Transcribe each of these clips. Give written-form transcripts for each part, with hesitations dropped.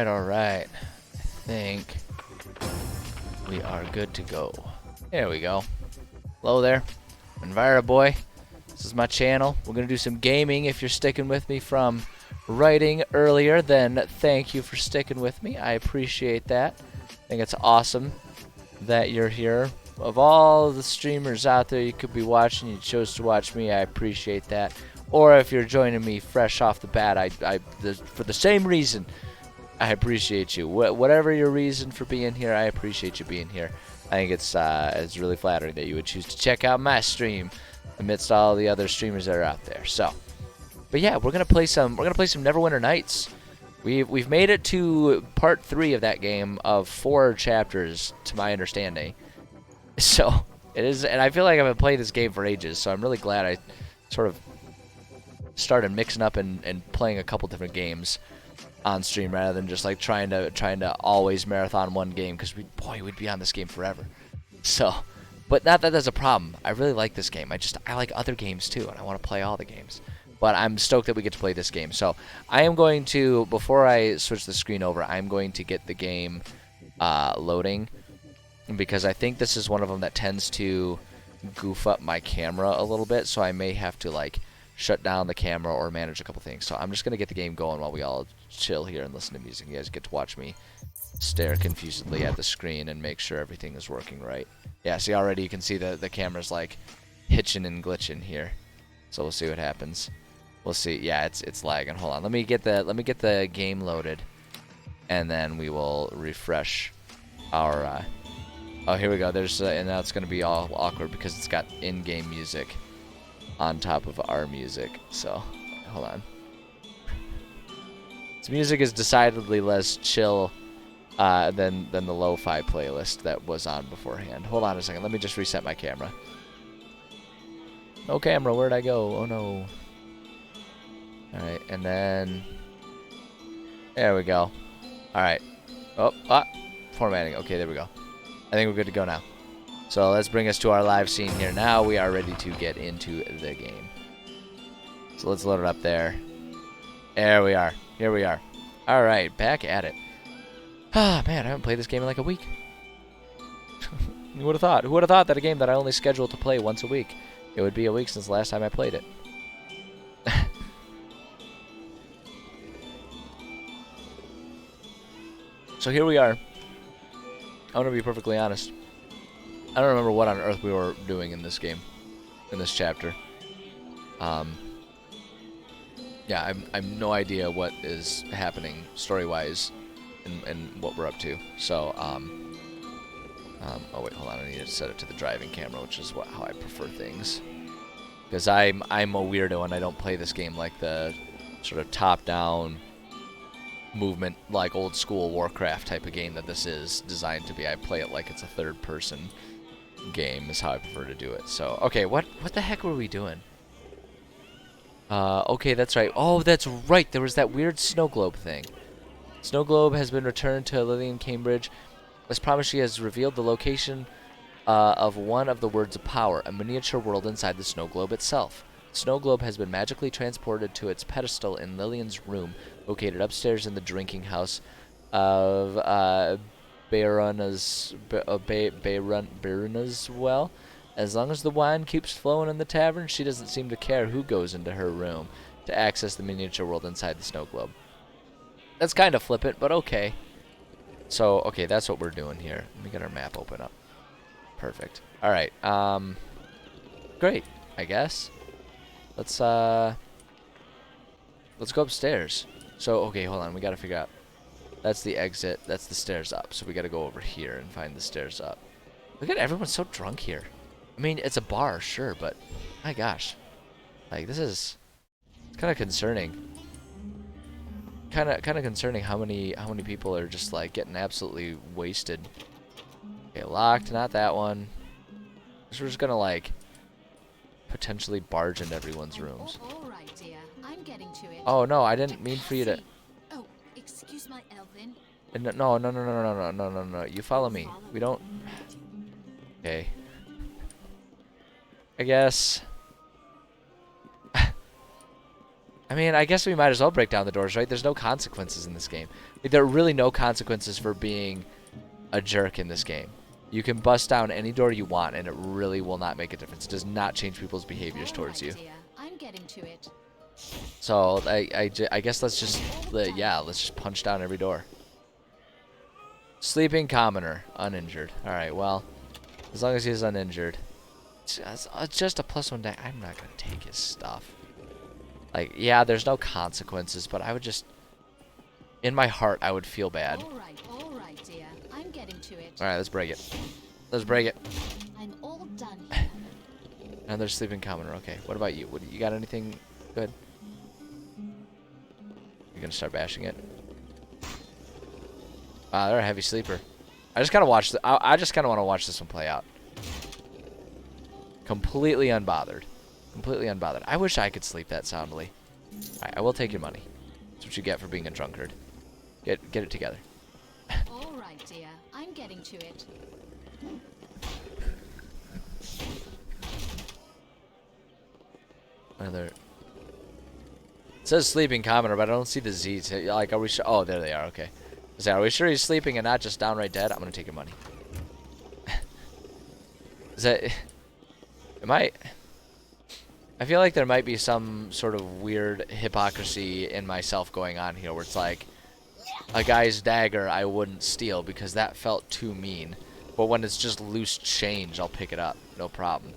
Alright. I think we are good to go. There we go. Hello there, Envira Boy. This is my channel. We're gonna do some gaming. If you're sticking with me from writing earlier, then thank you for sticking with me. I appreciate that. I think it's awesome that you're here. Of all the streamers out there you could be watching, you chose to watch me. I appreciate that. Or if you're joining me fresh off the bat, for the same reason, I appreciate you. Whatever your reason for being here, I appreciate you being here. I think it's really flattering that you would choose to check out my stream amidst all the other streamers that are out there. So, but yeah, we're gonna play some Neverwinter Nights. We've made it to part 3 of that game of 4 chapters, to my understanding. So it is, and I feel like I've been playing this game for ages. So I'm really glad I sort of started mixing up and playing a couple different games on stream rather than just like trying to always marathon one game, because we'd be on this game forever. So, but not that that's a problem. I really like this game. I like other games too, and I want to play all the games. But I'm stoked that we get to play this game. So I am going to, before I switch the screen over, I'm going to get the game loading, because I think this is one of them that tends to goof up my camera a little bit. So I may have to like shut down the camera or manage a couple things. So I'm just going to get the game going while we all chill here and listen to music. You guys get to watch me stare confusedly at the screen and make sure everything is working right. Yeah, see, already you can see the camera's like hitching and glitching here. So we'll see what happens. We'll see. Yeah, it's lagging. Hold on. Let me get the game loaded, and then we will refresh our oh, here we go. There's and now it's going to be all awkward because it's got in-game music on top of our music. So, hold on. This music is decidedly less chill than the lo-fi playlist that was on beforehand. Hold on a second. Let me just reset my camera. No camera. Where'd I go? Oh no. All right, and then there we go. All right. Oh, formatting. Okay, there we go. I think we're good to go now. So let's bring us to our live scene here. Now we are ready to get into the game. So let's load it up there. There we are. Here we are. All right, back at it. Ah, man, I haven't played this game in like a week. Who would have thought? Who would have thought that a game that I only scheduled to play once a week, it would be a week since the last time I played it. So here we are. I want to be perfectly honest. I don't remember what on earth we were doing in this game, in this chapter. Yeah, I've no idea what is happening story-wise and what we're up to. So, oh wait, hold on. I need to set it to the driving camera, which is how I prefer things. Because I'm a weirdo and I don't play this game like the sort of top-down movement, like old school Warcraft type of game that this is designed to be. I play it like it's a third-person game is how I prefer to do it. So, okay, what the heck were we doing? Okay, that's right. Oh, that's right. There was that weird snow globe thing. Snow globe has been returned to Lillian Cambridge. As promised, she has revealed the location of one of the words of power, a miniature world inside the snow globe itself. Snow globe has been magically transported to its pedestal in Lillian's room, located upstairs in the drinking house of Barona's well. As long as the wine keeps flowing in the tavern, she doesn't seem to care who goes into her room to access the miniature world inside the snow globe. That's kind of flippant, but okay. So, okay, that's what we're doing here. Let me get our map open up. Perfect. All right. Great, I guess. Let's go upstairs. So, okay, hold on. We got to figure out. That's the exit. That's the stairs up. So we got to go over here and find the stairs up. Look at everyone's so drunk here. I mean, it's a bar, sure, but my gosh. Like, this is kind of concerning. Kind of concerning how many people are just like getting absolutely wasted. Okay, locked, not that one. So we're just gonna like potentially barge into everyone's rooms. All right, dear. I'm getting to it. Oh no, I didn't mean for you to. Oh, excuse my Elvin. No. You follow me. We don't. Okay. I guess. I mean, I guess we might as well break down the doors, right? There's no consequences in this game. Like, there are really no consequences for being a jerk in this game. You can bust down any door you want, and it really will not make a difference. It does not change people's behaviors towards you. Dear. I'm getting to it. So I guess let's just let's just punch down every door. Sleeping commoner, uninjured. All right, well, as long as he's uninjured, it's just a +1 deck. I'm not gonna take his stuff. Like, yeah, there's no consequences, but I would just, in my heart, I would feel bad. All right, dear. I'm getting to it. All right, let's break it. Let's break it. I'm all done here. Another sleeping commoner. Okay, what about you? You got anything good? You're gonna start bashing it. They're a heavy sleeper. I just kind of watch. I just kind of want to watch this one play out. Completely unbothered. Completely unbothered. I wish I could sleep that soundly. Alright, I will take your money. That's what you get for being a drunkard. Get it together. All right, dear. I'm getting to it. Another. It says sleeping commoner, but I don't see the Z's. Like, are we sure? Oh, there they are. Okay. Are we sure he's sleeping and not just downright dead? I'm gonna take your money. Is that? Am I? I feel like there might be some sort of weird hypocrisy in myself going on here where it's like, a guy's dagger I wouldn't steal because that felt too mean. But when it's just loose change, I'll pick it up. No problem.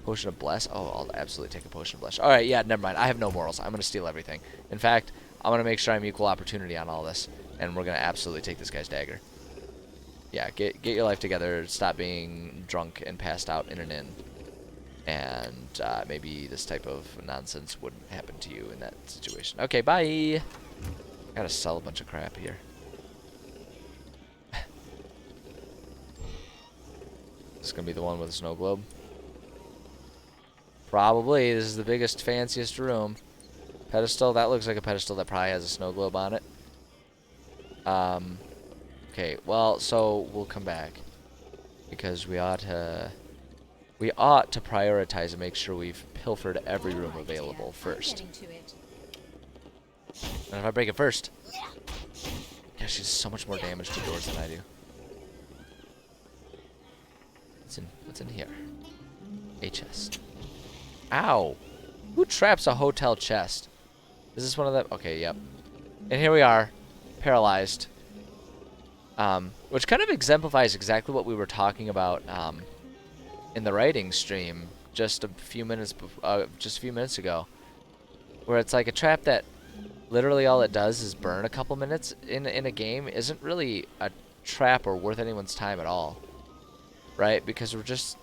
Potion of Bless? Oh, I'll absolutely take a Potion of Bless. Alright, yeah, never mind. I have no morals. I'm going to steal everything. In fact, I'm going to make sure I'm equal opportunity on all this. And we're going to absolutely take this guy's dagger. Yeah, get your life together. Stop being drunk and passed out in an inn. And maybe this type of nonsense wouldn't happen to you in that situation. Okay, bye. Gotta sell a bunch of crap here. This is gonna be the one with the snow globe. Probably. This is the biggest, fanciest room. Pedestal. That looks like a pedestal that probably has a snow globe on it. Okay. Well, so we'll come back because we ought to prioritize and make sure we've pilfered every room available first. And if I break it first, yeah, she's so much more damage to doors than I do. What's in here? A chest. Ow! Who traps a hotel chest? Is this one of them? Okay, yep. And here we are, paralyzed. Which kind of exemplifies exactly what we were talking about in the writing stream just a few minutes ago, where it's like a trap that literally all it does is burn a couple minutes in a game isn't really a trap or worth anyone's time at all, right? Because we just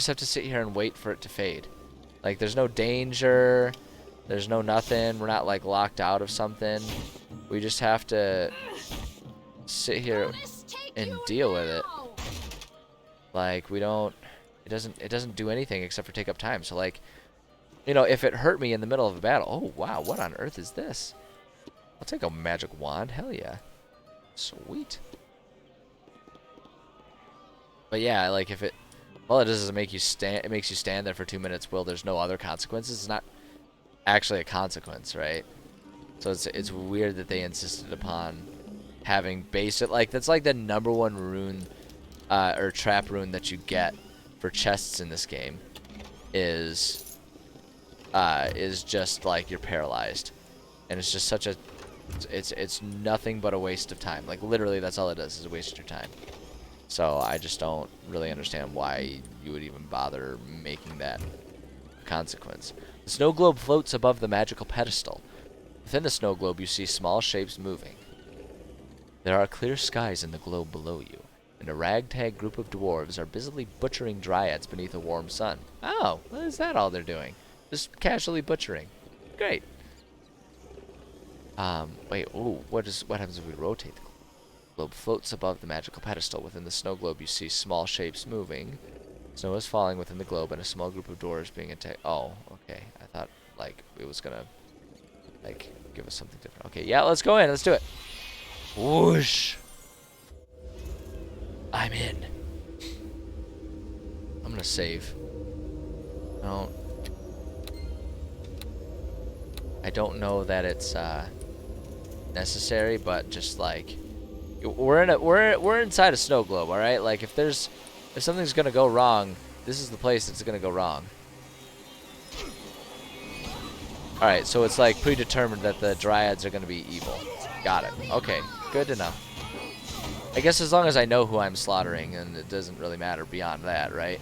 have to sit here and wait for it to fade. Like, there's no danger, there's no nothing, we're not like locked out of something. We just have to sit here and deal with it. Like, it doesn't do anything except for take up time. So, like, you know, if it hurt me in the middle of a battle, oh wow, what on earth is this? I'll take a magic wand, hell yeah. Sweet. But yeah, like, if it All it does is make you stand. It makes you stand there for 2 minutes. Will there's no other consequences? It's not actually a consequence, right? So it's weird that they insisted upon having basic, like, that's like the #1 rune or trap rune that you get for chests in this game is just like you're paralyzed, and it's just such a it's nothing but a waste of time. Like, literally, that's all it does, is a waste of your time. So I just don't really understand why you would even bother making that a consequence. The snow globe floats above the magical pedestal. Within the snow globe, you see small shapes moving. There are clear skies in the globe below you, and a ragtag group of dwarves are busily butchering dryads beneath a warm sun. Oh, well, is that all they're doing? Just casually butchering. Great. Wait, ooh, what happens if we rotate the globe? The globe floats above the magical pedestal. Within the snow globe, you see small shapes moving. Snow is falling within the globe, and a small group of dwarves being attacked. Oh, okay. I thought, like, it was gonna, like, give us something different. Okay, yeah, let's go in. Let's do it. Whoosh. I'm in. I'm gonna save. I don't know that it's necessary, but just like we're inside a snow globe, all right? Like, if something's gonna go wrong, this is the place that's gonna go wrong. All right, so it's like predetermined that the dryads are gonna be evil. Got it. Okay, good to know. I guess as long as I know who I'm slaughtering, and it doesn't really matter beyond that, right?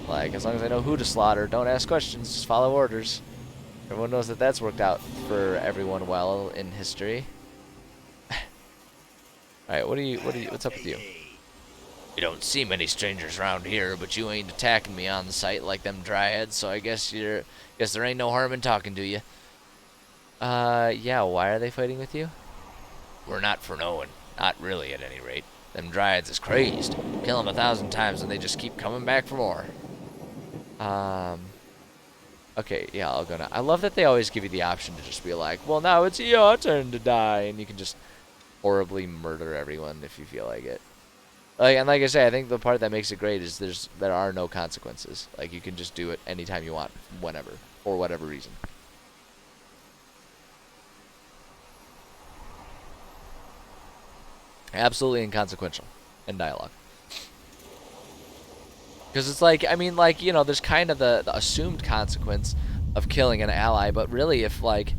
Like, as long as I know who to slaughter, don't ask questions, just follow orders. Everyone knows that that's worked out for everyone well in history. Alright, what's up with you? You don't see many strangers around here, but you ain't attacking me on the site like them dryads, so I guess there ain't no harm in talking to you. Yeah, why are they fighting with you? We're not for knowing. Not really, at any rate. Them dryads is crazed. Kill them 1,000 times and they just keep coming back for more. Okay, yeah, I'll go now. I love that they always give you the option to just be like, well, now it's your turn to die, and you can just horribly murder everyone if you feel like it. Like, and like I say, I think the part that makes it great is there are no consequences. Like, you can just do it anytime you want, whenever, for whatever reason. Absolutely inconsequential in dialogue. Because it's like, I mean, like, you know, there's kind of the assumed consequence of killing an ally, but really, if, like,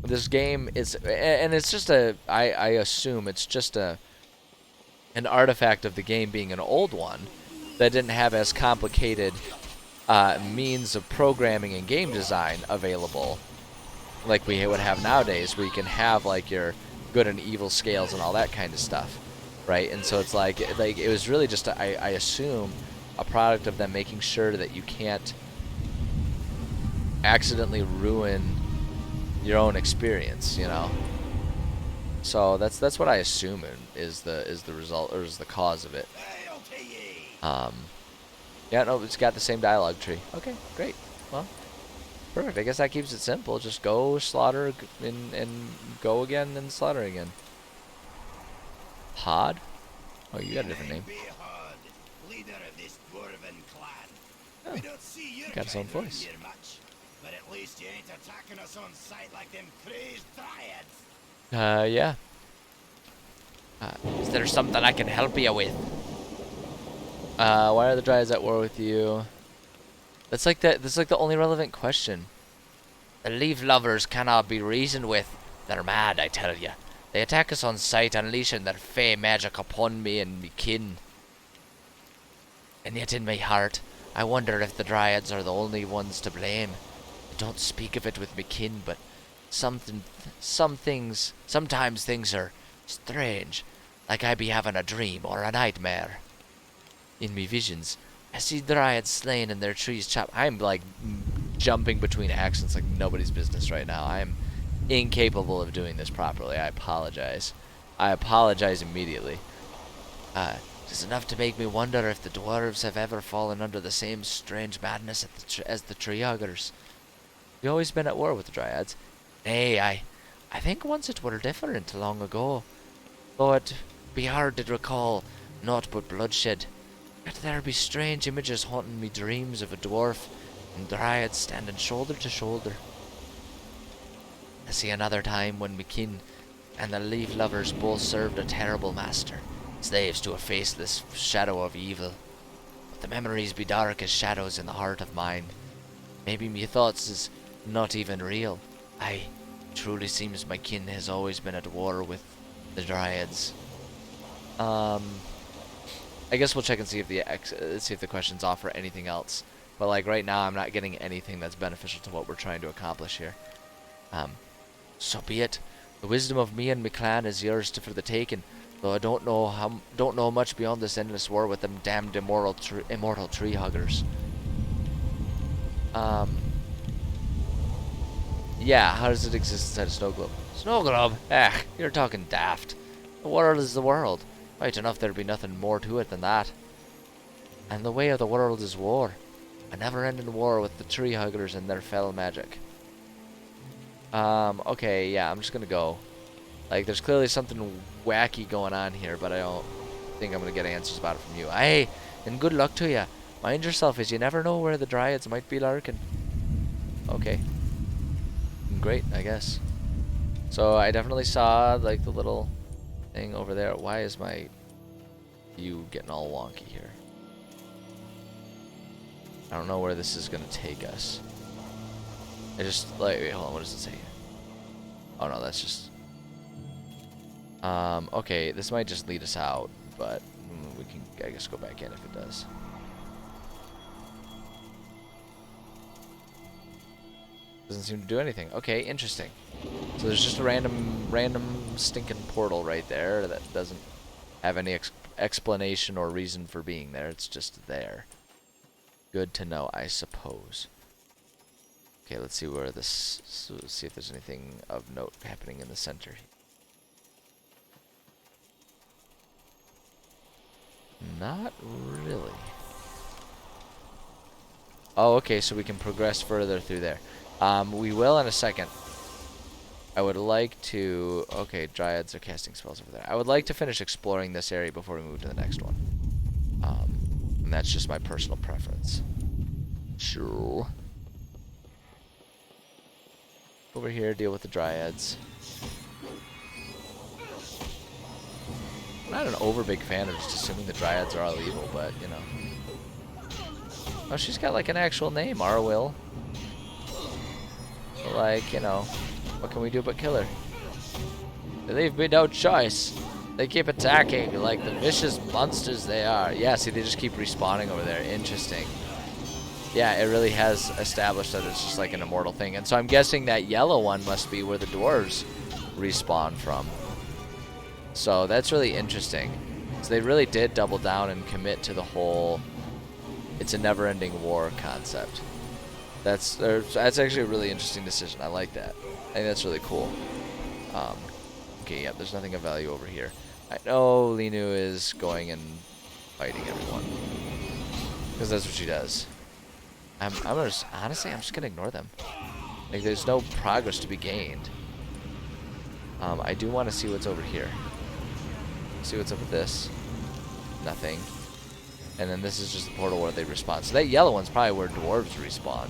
this game is, and it's just I assume it's just an artifact of the game being an old one that didn't have as complicated means of programming and game design available like we would have nowadays, where you can have, like, your good and evil scales and all that kind of stuff, right? And so it's like it was really just I assume a product of them making sure that you can't accidentally ruin your own experience, you know. So that's what I assume is the result, or is the cause of it. Yeah, no, it's got the same dialogue tree. Okay, great. Well, perfect. I guess that keeps it simple. Just go slaughter and go again and slaughter again. Pod? Oh, you got a different name. Oh, got his own voice. But at least you ain't attacking us on sight like them crazed dryads. Yeah. Is there something I can help you with? Why are the dryads at war with you? That's like the only relevant question. The leaf lovers cannot be reasoned with. They're mad, I tell you. They attack us on sight, unleashing their fey magic upon me and me kin. And yet in my heart, I wonder if the dryads are the only ones to blame. I don't speak of it with me kin, but sometimes things are strange, like I be having a dream or a nightmare. In me visions, I see dryads slain and their trees chopped. I'm like jumping between accents like nobody's business right now. I am incapable of doing this properly. I apologize. I apologize immediately. It's enough to make me wonder if the dwarves have ever fallen under the same strange madness as the Dryads. You always been at war with the dryads? Nay, I think once it were different long ago, though it be hard to recall naught but bloodshed. Yet there be strange images haunting me dreams of a dwarf and Dryads standing shoulder to shoulder. I see another time when me kin and the leaf lovers both served a terrible master, slaves to a faceless shadow of evil. But the memories be dark as shadows in the heart of mine. Maybe me thoughts is not even real. Aye, truly seems my kin has always been at war with the Dryads. I guess we'll check and see if the questions offer anything else. But like right now, I'm not getting anything that's beneficial to what we're trying to accomplish here. So be it. The wisdom of me and my clan is yours for the taking. Though I don't know much beyond this endless war with them damned immortal tree huggers. Yeah, how does it exist inside a snow globe? Snow globe? You're talking daft. The world is the world. Right enough, there'd be nothing more to it than that. And the way of the world is war. A never-ending war with the tree huggers and their fell magic. Okay, yeah, I'm just gonna go. Like, there's clearly something wacky going on here, but I don't think I'm gonna get answers about it from you. Hey, and good luck to ya. Mind yourself, as you never know where the Dryads might be lurking. Okay. Great, I guess. So I definitely saw, like, the little thing over there. Why is my view getting all wonky here? I don't know where this is gonna take us. I just, like, wait, hold on, what does it say? Oh no, that's just... okay, this might just lead us out, but we can, I guess, go back in if it does. Doesn't seem to do anything. Okay, interesting. So there's just a random stinking portal right there that doesn't have any explanation or reason for being there. It's just there. Good to know, I suppose. Okay, let's see where this. So let's see if there's anything of note happening in the center. Not really. Oh, okay, so we can progress further through there. We will in a second. I would like to... Okay, Dryads are casting spells over there. I would like to finish exploring this area before we move to the next one. And that's just my personal preference. Sure. Over here, deal with the Dryads. I'm not an over big fan of just assuming the Dryads are all evil, but, you know. Oh, she's got like an actual name, Arwill. So, like, you know, what can we do but kill her? They leave me no choice. They keep attacking like the vicious monsters they are. Yeah, see, they just keep respawning over there. Interesting. Yeah, it really has established that it's just like an immortal thing. And so I'm guessing that yellow one must be where the dwarves respawn from. So that's really interesting. So they really did double down and commit to the whole it's a never-ending war concept. That's actually a really interesting decision. I like that. I think that's really cool. Okay, yeah, there's nothing of value over here. I know Linu is going and fighting everyone. Because that's what she does. Honestly, I'm just gonna ignore them. Like, there's no progress to be gained. I do want to see what's over here. See what's up with this. Nothing. And then this is just the portal where they respawn. So that yellow one's probably where dwarves respawn.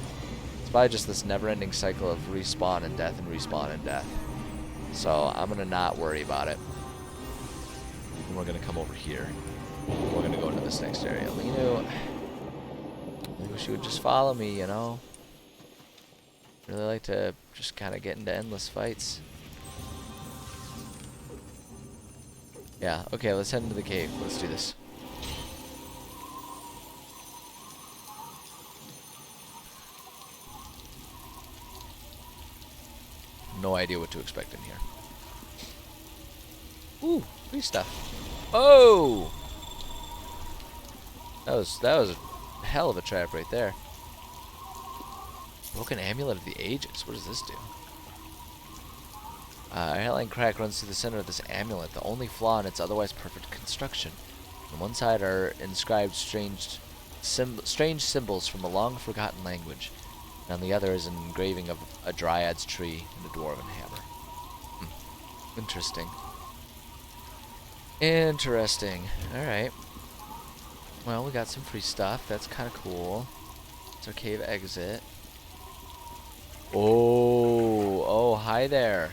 It's probably just this never-ending cycle of respawn and death and respawn and death. So I'm gonna not worry about it. And we're gonna come over here. We're gonna go into this next area. Linu, I wish you would just follow me, you know. Really like to just kind of get into endless fights. Yeah, okay, let's head into the cave. Let's do this. No idea what to expect in here. Ooh, free stuff. Oh! That was a hell of a trap right there. Broken Amulet of the Ages. What does this do? A hairline crack runs through the center of this amulet, the only flaw in its otherwise perfect construction. On one side are inscribed strange symbols from a long-forgotten language, and on the other is an engraving of a Dryad's tree and a dwarven hammer. Interesting. Interesting. Alright. Well, we got some free stuff. That's kind of cool. It's our cave exit. Oh, hi there.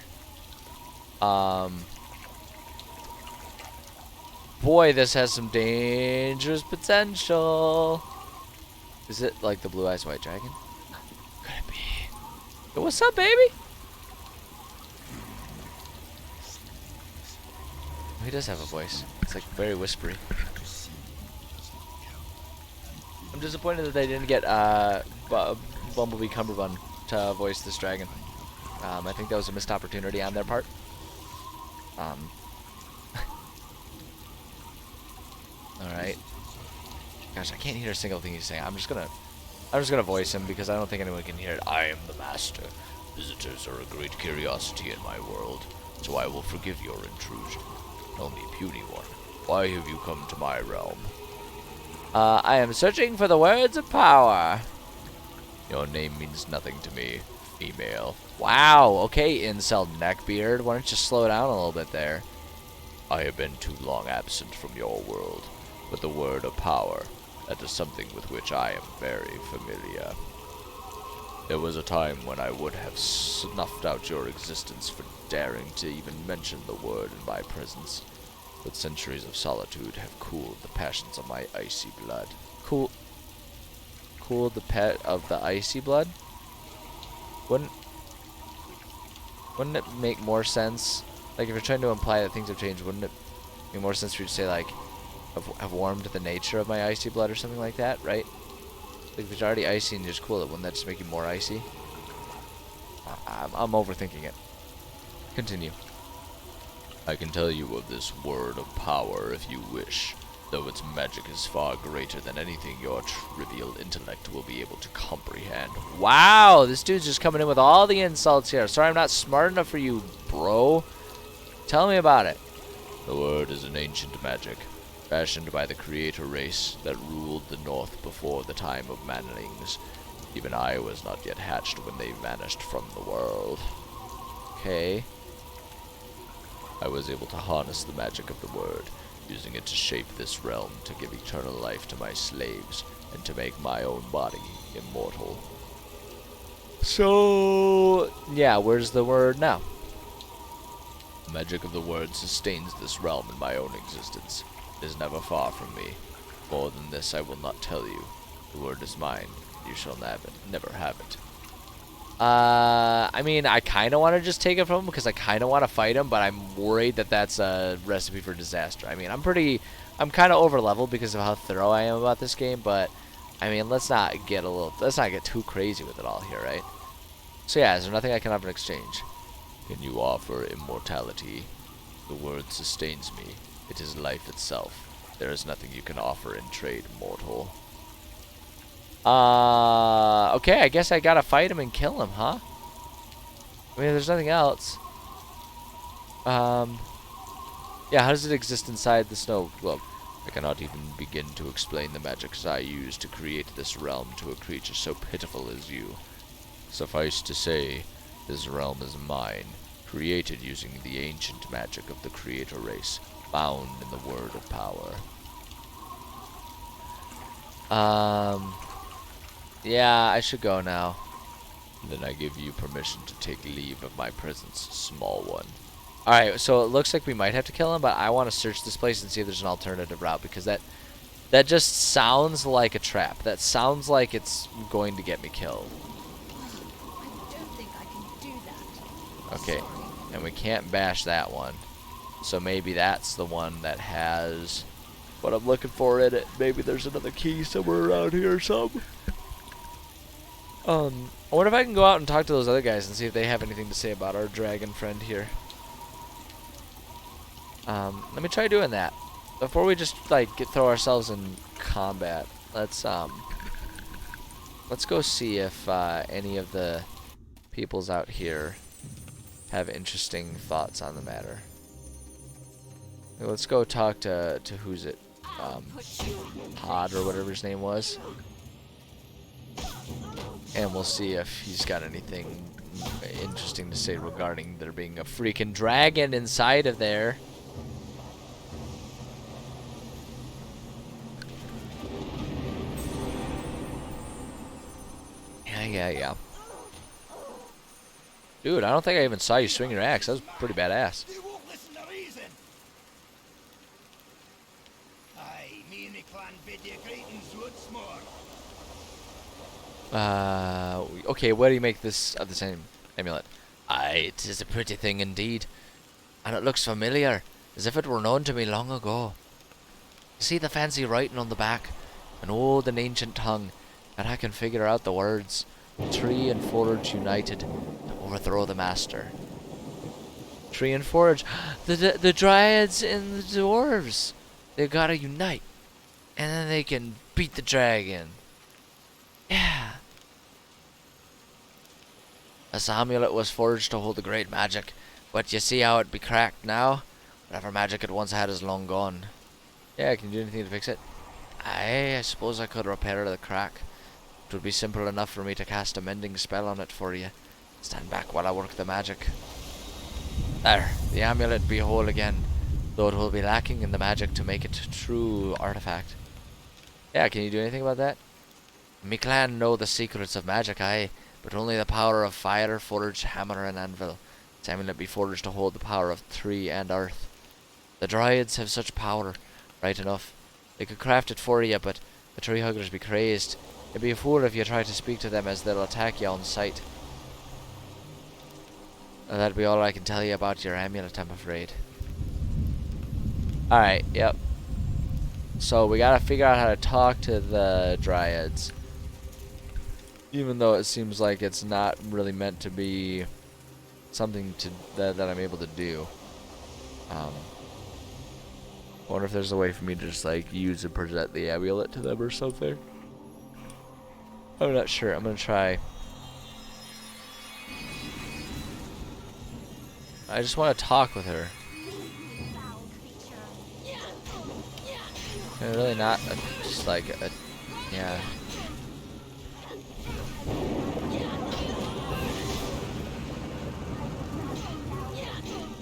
Boy, this has some dangerous potential. Is it like the Blue Eyes White Dragon? Could it be? Yo, what's up, baby? He does have a voice. It's like very whispery. I'm disappointed that they didn't get Bumblebee Cucumberpatch to voice this dragon. I think that was a missed opportunity on their part. Alright. Gosh, I can't hear a single thing he's saying. I'm just gonna voice him because I don't think anyone can hear it. I am the master. Visitors are a great curiosity in my world, so I will forgive your intrusion. Only a puny one. Why have you come to my realm? I am searching for the words of power. Your name means nothing to me, female. Wow, okay, incel neckbeard. Why don't you slow down a little bit there? I have been too long absent from your world, but the word of power, that is something with which I am very familiar. There was a time when I would have snuffed out your existence for daring to even mention the word in my presence, but centuries of solitude have cooled the passions of my icy blood. Cooled the pet of the icy blood? Wouldn't it make more sense? Like, if you're trying to imply that things have changed, wouldn't it make more sense for you to say, like, have warmed the nature of my icy blood or something like that, right? Like, if it's already icy and you just cool it, wouldn't that just make you more icy? I'm overthinking it. Continue. I can tell you of this word of power if you wish, though its magic is far greater than anything your trivial intellect will be able to comprehend. Wow, this dude's just coming in with all the insults here. Sorry I'm not smart enough for you, bro. Tell me about it. The word is an ancient magic, fashioned by the creator race that ruled the north before the time of manlings. Even I was not yet hatched when they vanished from the world. Okay. I was able to harness the magic of the word, using it to shape this realm, to give eternal life to my slaves, and to make my own body immortal. So, yeah, where's the word now? The magic of the word sustains this realm in my own existence. It is never far from me. More than this I will not tell you. The word is mine. You shall never have it. I mean, I kind of want to just take it from him because I kind of want to fight him, but I'm worried that that's a recipe for disaster. I mean, I'm kind of over leveled because of how thorough I am about this game, but I mean, let's not get too crazy with it all here, right? So yeah, is there nothing I can offer in exchange? Can you offer immortality? The word sustains me. It is life itself. There is nothing you can offer in trade, mortal. Okay, I guess I gotta fight him and kill him, huh? I mean, there's nothing else. Yeah, how does it exist inside the snow globe? I cannot even begin to explain the magics I used to create this realm to a creature so pitiful as you. Suffice to say, this realm is mine, created using the ancient magic of the creator race, found in the word of power. Yeah, I should go now. Then I give you permission to take leave of my presence, small one. Alright, so it looks like we might have to kill him, but I want to search this place and see if there's an alternative route, because that just sounds like a trap. That sounds like it's going to get me killed. I don't think I can do that. Okay, Sorry. and we can't bash that one. So maybe that's the one that has what I'm looking for in it. Maybe there's another key somewhere around here or something. I wonder if I can go out and talk to those other guys and see if they have anything to say about our dragon friend here. Let me try doing that. Before we just, like, throw ourselves in combat, let's go see if, any of the peoples out here have interesting thoughts on the matter. Let's go talk to who's it? Pod or whatever his name was. And we'll see if he's got anything interesting to say regarding there being a freaking dragon inside of there. Yeah. Dude, I don't think I even saw you swing your axe. That was pretty badass. You won't listen to reason. Aye, me and me clan bid you greetings once more. Okay, where do you make this of the same amulet? Aye, it is a pretty thing indeed. And it looks familiar, as if it were known to me long ago. See the fancy writing on the back? An old and ancient tongue, and I can figure out the words. Tree and forage united to overthrow the master. Tree and forage, the dryads and the dwarves. They gotta unite, and then they can beat the dragon. Yeah. This amulet was forged to hold the great magic, but you see how it be cracked now? Whatever magic it once had is long gone. Yeah, can you do anything to fix it? I suppose I could repair the crack. It would be simple enough for me to cast a mending spell on it for you. Stand back while I work the magic. There, the amulet be whole again, though it will be lacking in the magic to make it a true artifact. Yeah, can you do anything about that? Me clan know the secrets of magic, aye, but only the power of fire, forge, hammer, and anvil. This amulet be forged to hold the power of tree and earth. The Dryads have such power, right enough. They could craft it for you, but the tree huggers be crazed. You'd be a fool if you try to speak to them, as they'll attack you on sight. And that'd be all I can tell you about your amulet, I'm afraid. Alright, yep. So we gotta figure out how to talk to the Dryads. Even though it seems like it's not really meant to be something that I'm able to do. I wonder if there's a way for me to just like use and present the amulet to them or something. I'm not sure. I'm gonna try. I just want to talk with her. And really not just like a, yeah.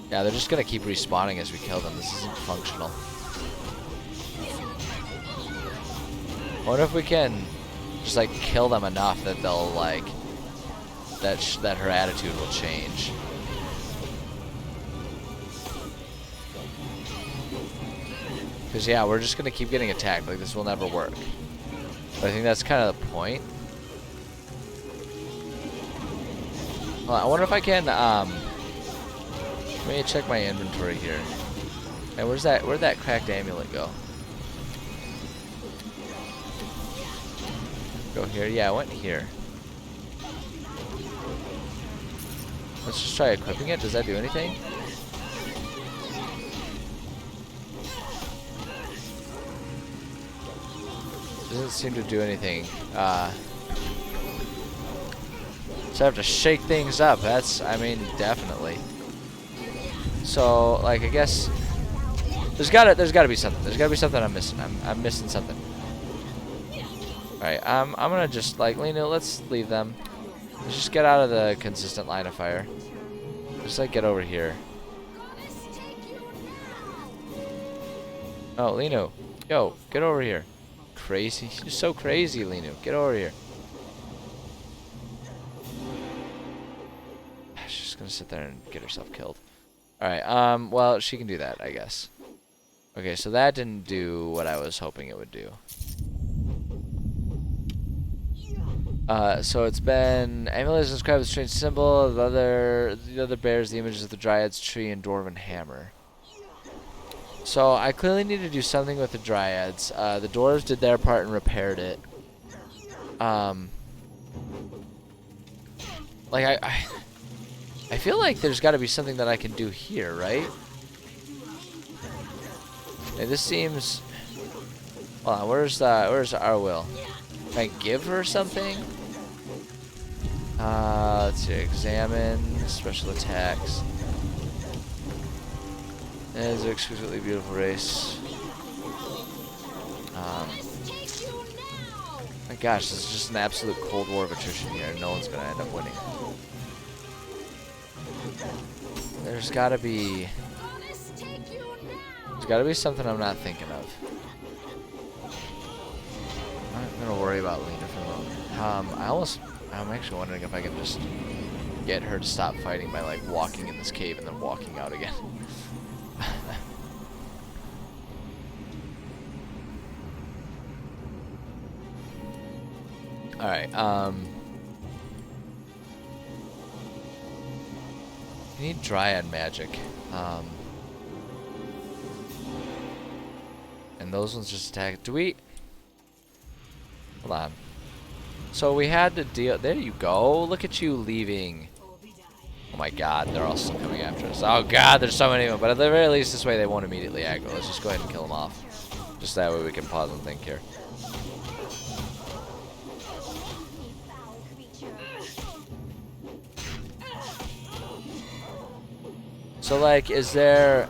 Yeah, they're just gonna keep respawning as we kill them. This isn't functional. I wonder if we can just like kill them enough that they'll like that her attitude will change. Because yeah, we're just gonna keep getting attacked. Like this will never work. But I think that's kind of the point. Well, I wonder if I can let me check my inventory here. And where'd that cracked amulet go? Go here? Yeah, I went here. Let's just try equipping it. Does that do anything? Doesn't seem to do anything. So I have to shake things up. That's, I mean, definitely. So, like, I guess there's gotta be something. There's gotta be something I'm missing. I'm missing something. Alright, I'm gonna just, like, Lena, let's leave them. Let's just get out of the consistent line of fire. Just, like, get over here. Oh, Lino. Yo, get over here. Crazy. You're so crazy, Lino. Get over here. She's just gonna sit there and get herself killed. Alright, well, she can do that, I guess. Okay, so that didn't do what I was hoping it would do. So it's been amulet is described as a strange symbol. The other bears the images of the Dryads, tree, and dwarven hammer. So I clearly need to do something with the Dryads. The dwarves did their part and repaired it. Like I feel like there's got to be something that I can do here, right? And this seems. Hold on, where's our will? Can I give her something? Let's see. Examine special attacks. It is an exquisitely beautiful race. My gosh, this is just an absolute cold war of attrition here. No one's gonna end up winning. There's gotta be something I'm not thinking of. I'm not gonna worry about Lena for a moment. I almost I'm actually wondering if I can just get her to stop fighting by like walking in this cave and then walking out again. Alright, we need Dryad magic. And those ones just attack. Do we? Hold on. So we had to deal. There you go. Look at you leaving. Oh my god, they're all still coming after us. Oh god, there's so many of them. But at the very least, this way they won't immediately aggro. Let's just go ahead and kill them off. Just that way we can pause and think here. So like, is there...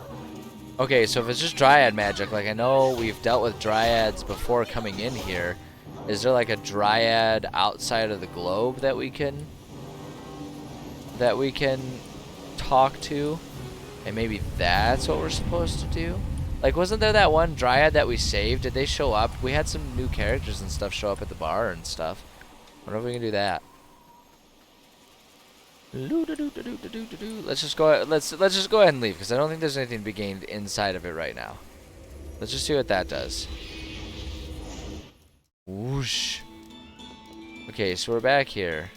Okay, so if it's just Dryad magic, like I know we've dealt with Dryads before coming in here. Is there like a Dryad outside of the globe that we can talk to? And maybe that's what we're supposed to do? Like, wasn't there that one Dryad that we saved? Did they show up? We had some new characters and stuff show up at the bar and stuff. I wonder if we can do that. Let's just go. Let's just go ahead and leave because I don't think there's anything to be gained inside of it right now. Let's just see what that does. Whoosh. Okay, so we're back here.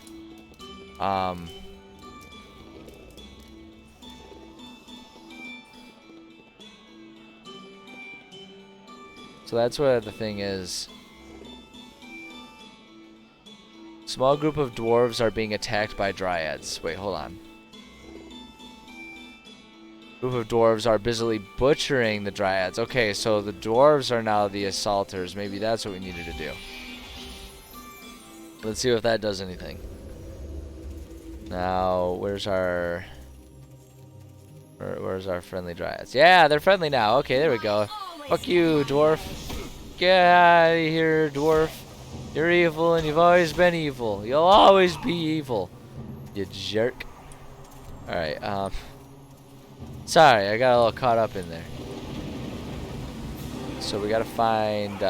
So that's what the thing is. Small group of dwarves are being attacked by dryads. Wait, hold on. Group of dwarves are busily butchering the dryads. Okay, so the dwarves are now the assaulters. Maybe that's what we needed to do. Let's see if that does anything. Now, where's our friendly dryads? Yeah, they're friendly now. Okay, there we go. Fuck you, dwarf. Get out of here, dwarf. You're evil and you've always been evil. You'll always be evil. You jerk. Alright, sorry, I got a little caught up in there. So we gotta find,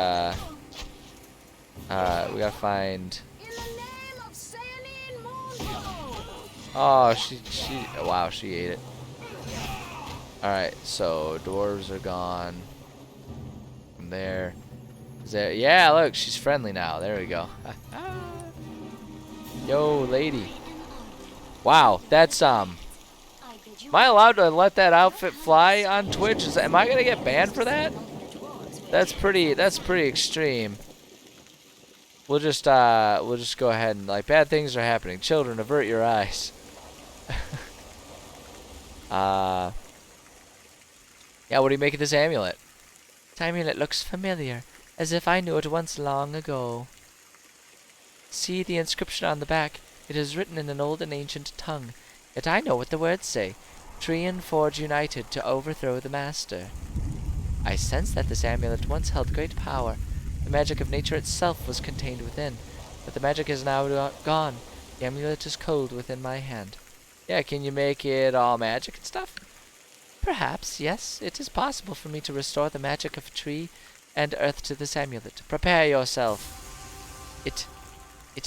Oh, wow, she ate it. Alright, so dwarves are gone. From there. Is there, yeah, look, she's friendly now. There we go. Yo, lady. Wow, that's, am I allowed to let that outfit fly on Twitch? Am I gonna get banned for that? That's pretty extreme. We'll just go ahead and, like, bad things are happening. Children, avert your eyes. Yeah, what do you make of this amulet? This amulet looks familiar, as if I knew it once long ago. See the inscription on the back. It is written in an old and ancient tongue. Yet I know what the words say. Tree and forge united to overthrow the master. I sense that this amulet once held great power. The magic of nature itself was contained within, but the magic is now gone. The amulet is cold within my hand. Yeah, can you make it all magic and stuff? Perhaps, yes. It is possible for me to restore the magic of tree and earth to this amulet. Prepare yourself. It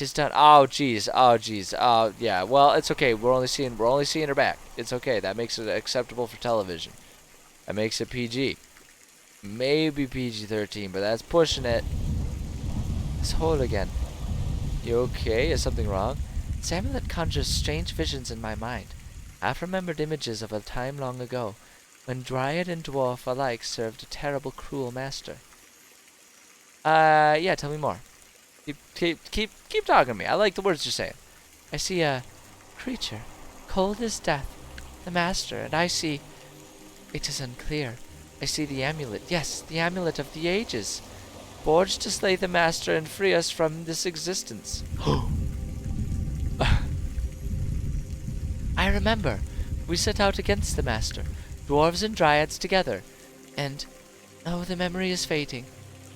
is done. Oh jeez. Oh jeez. Oh yeah. Well, it's okay. We're only seeing her back. It's okay. That makes it acceptable for television. That makes it PG. Maybe PG-13, but that's pushing it. This hole again. You okay? Is something wrong? This amulet conjures strange visions in my mind. Half-remembered images of a time long ago, when Dryad and Dwarf alike served a terrible, cruel master. Yeah, tell me more. Keep talking to me. I like the words you're saying. I see a creature, cold as death, the master, and I see... It is unclear. I see the amulet. Yes, the amulet of the ages. Forged to slay the master and free us from this existence. I remember. We set out against the master, dwarves and dryads together. And, oh, the memory is fading.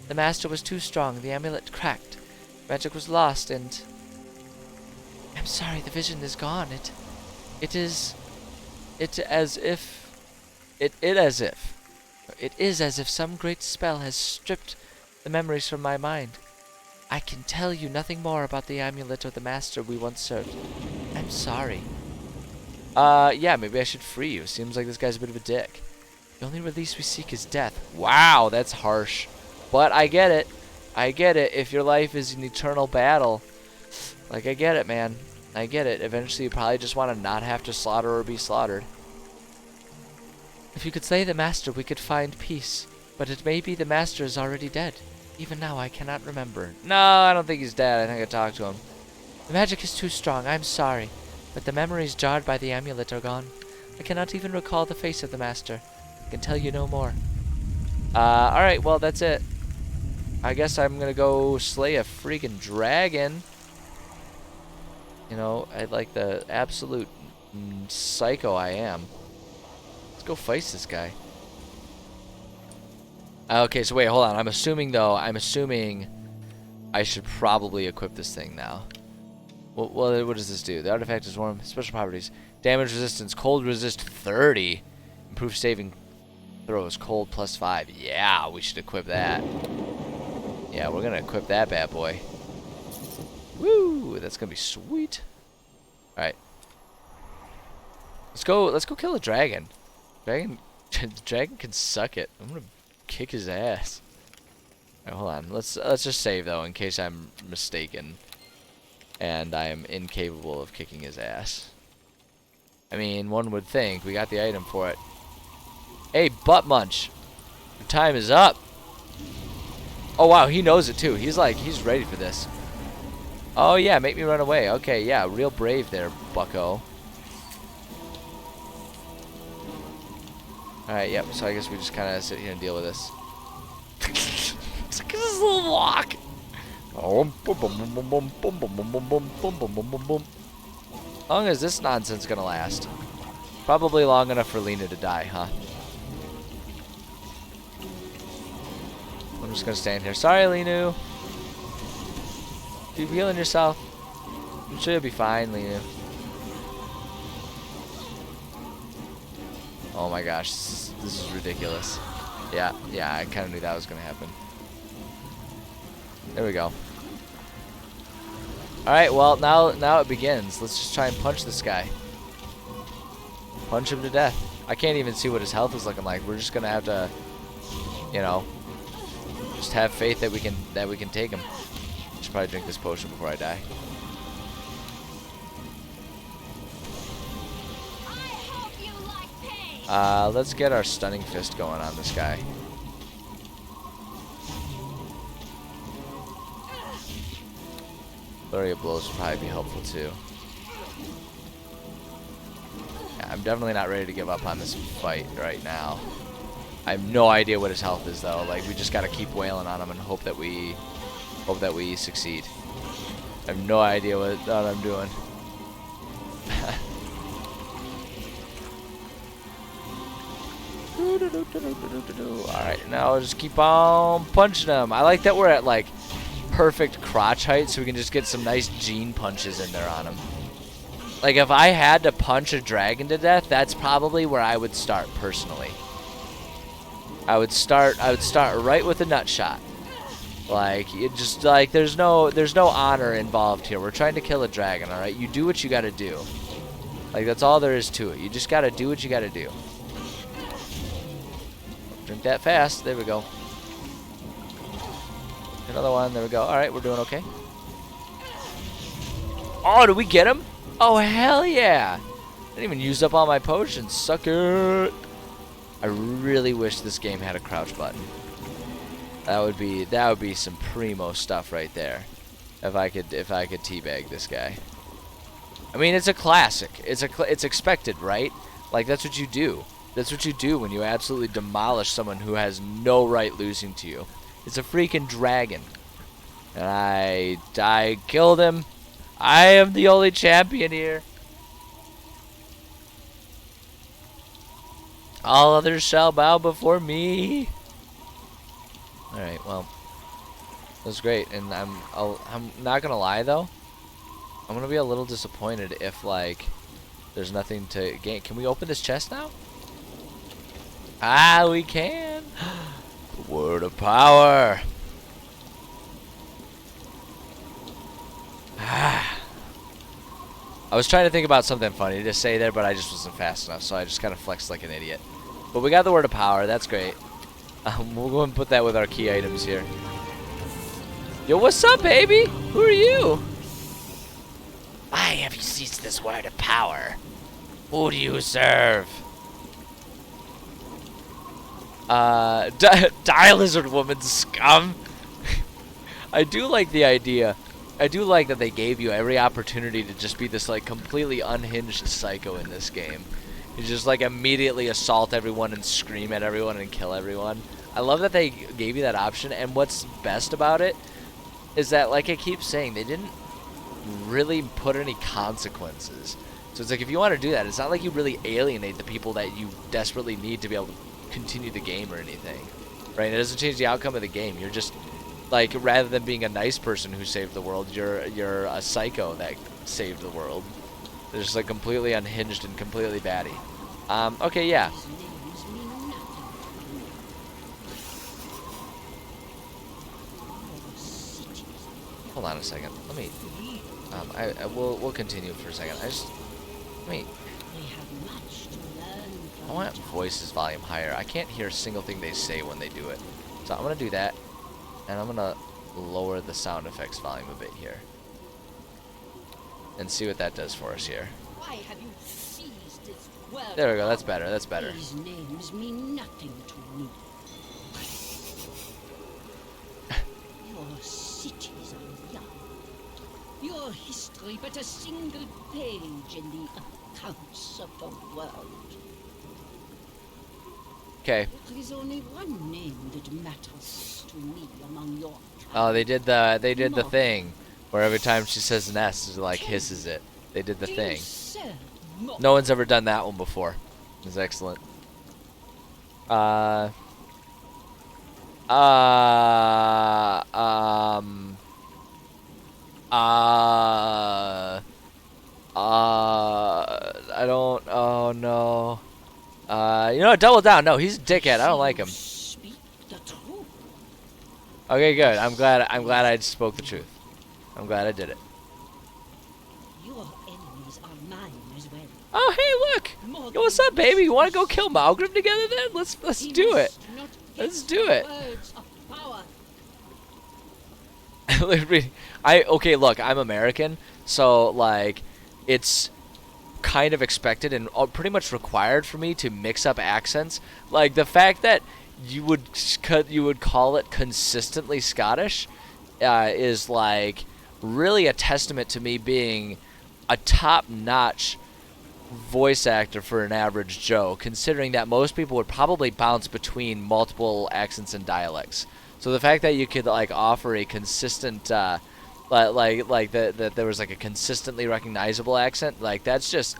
The master was too strong, the amulet cracked. Magic was lost, and... I'm sorry, the vision is gone. It is as if some great spell has stripped the memories from my mind. I can tell you nothing more about the amulet or the master we once served. I'm sorry. Yeah, maybe I should free you. Seems like this guy's a bit of a dick. The only release we seek is death. Wow, that's harsh. But I get it. I get it. If your life is an eternal battle. Like, I get it, man. I get it. Eventually, you probably just want to not have to slaughter or be slaughtered. If you could slay the master, we could find peace. But it may be the master is already dead. Even now, I cannot remember. No, I don't think he's dead. I think I talked to him. The magic is too strong. I'm sorry. But the memories jarred by the amulet are gone. I cannot even recall the face of the master. I can tell you no more. Alright, well, that's it. I guess I'm gonna go slay a freaking dragon. You know, I like the absolute psycho I am. Let's go fight this guy. Okay, so wait, hold on. I'm assuming I should probably equip this thing now. Well, what does this do? The artifact is warm. Special properties. Damage resistance. Cold resist 30. Improved saving throws. Cold plus 5. Yeah, we should equip that. Yeah, we're going to equip that bad boy. Woo! That's going to be sweet. Alright. Let's go kill a dragon. Dragon can suck it. I'm going to kick his ass. Alright, hold on. Let's just save, though, in case I'm mistaken. And I am incapable of kicking his ass. I mean, one would think we got the item for it. Hey, butt munch. Your time is up. Oh, wow, he knows it, too. He's ready for this. Oh, yeah, make me run away. Okay, yeah, real brave there, bucko. Alright, yep, so I guess we just kind of sit here and deal with this. Look at this little walk. How long is this nonsense gonna last? Probably long enough for Lena to die, huh? I'm just gonna stand here. Sorry, Lenu. Keep healing yourself. I'm sure you'll be fine, Lenu. Oh my gosh, this is ridiculous. Yeah, I kind of knew that was gonna happen. There we go. Alright, well, now it begins. Let's just try and punch this guy. Punch him to death. I can't even see what his health is looking like. We're just gonna have to, you know, just have faith that we can take him. Should probably drink this potion before I die. Let's get our stunning fist going on this guy. Flurry of blows would probably be helpful too. Yeah, I'm definitely not ready to give up on this fight right now. I have no idea what his health is though. Like, we just gotta keep wailing on him and hope that we succeed. I have no idea what I'm doing. Alright, now just keep on punching him. I like that we're at like perfect crotch height so we can just get some nice gene punches in there on him. Like, if I had to punch a dragon to death, that's probably where I would start personally. I would start right with a nut shot. Like, it just like there's no honor involved here. We're trying to kill a dragon, all right? You do what you got to do. Like, that's all there is to it. You just got to do what you got to do. Drink that fast. There we go. Another one. There we go. All right, we're doing okay. Oh, did we get him? Oh, hell yeah. I didn't even use up all my potions. Sucker. I really wish this game had a crouch button. That would be some primo stuff right there. If I could teabag this guy. I mean, it's a classic. It's expected, right? Like, that's what you do. That's what you do when you absolutely demolish someone who has no right losing to you. It's a freaking dragon. And I killed him. I am the only champion here. All others shall bow before me. Alright, well. That was great. And I'm not gonna lie though. I'm gonna be a little disappointed if, like, there's nothing to gain. Can we open this chest now? Ah, we can. The word of power. I was trying to think about something funny to say there, but I just wasn't fast enough, so I just kind of flexed like an idiot. But we got the word of power. That's great. We'll go and put that with our key items here. Yo, what's up, baby? Who are you? Why have you seized this word of power? Who do you serve? Die lizard woman scum. I do like the idea. I do like that they gave you every opportunity to just be this like completely unhinged psycho in this game. You just like immediately assault everyone and scream at everyone and kill everyone. I love that they gave you that option, and what's best about it is that, like I keep saying, they didn't really put any consequences. So it's like if you want to do that, it's not like you really alienate the people that you desperately need to be able to continue the game or anything, right? It doesn't change the outcome of the game. You're just like, rather than being a nice person who saved the world, you're a psycho that saved the world. They're just like completely unhinged and completely batty. Okay, yeah. Hold on a second. Let me. We'll continue for a second. I want voices volume higher. I can't hear a single thing they say when they do it. So I'm gonna do that, and I'm gonna lower the sound effects volume a bit here, and see what that does for us here. Why have you seized this world? There we go. That's better. That's better. These names mean nothing to me. Your cities are young. Your history but a single page in the accounts of the world. Okay. There is only one name that matters to me among your Oh, they did the thing where every time she says Nest, it like hisses it. They did the thing. No one's ever done that one before. It's excellent. I don't. Oh no. You know, double down. No, he's a dickhead. I don't like him. Okay, good. I'm glad I spoke the truth. I'm glad I did it. Your enemies are mine as well. Oh, hey, look. Yo, what's up, baby? You want to go kill Malgrim together then? Let's do it. Let's do it. Okay, look, I'm American, so like it's kind of expected and pretty much required for me to mix up accents. Like the fact that you would call it consistently Scottish is like really a testament to me being a top-notch voice actor for an average Joe, considering that most people would probably bounce between multiple accents and dialects. So the fact that you could like offer a consistent that there was like a consistently recognizable accent, like that's just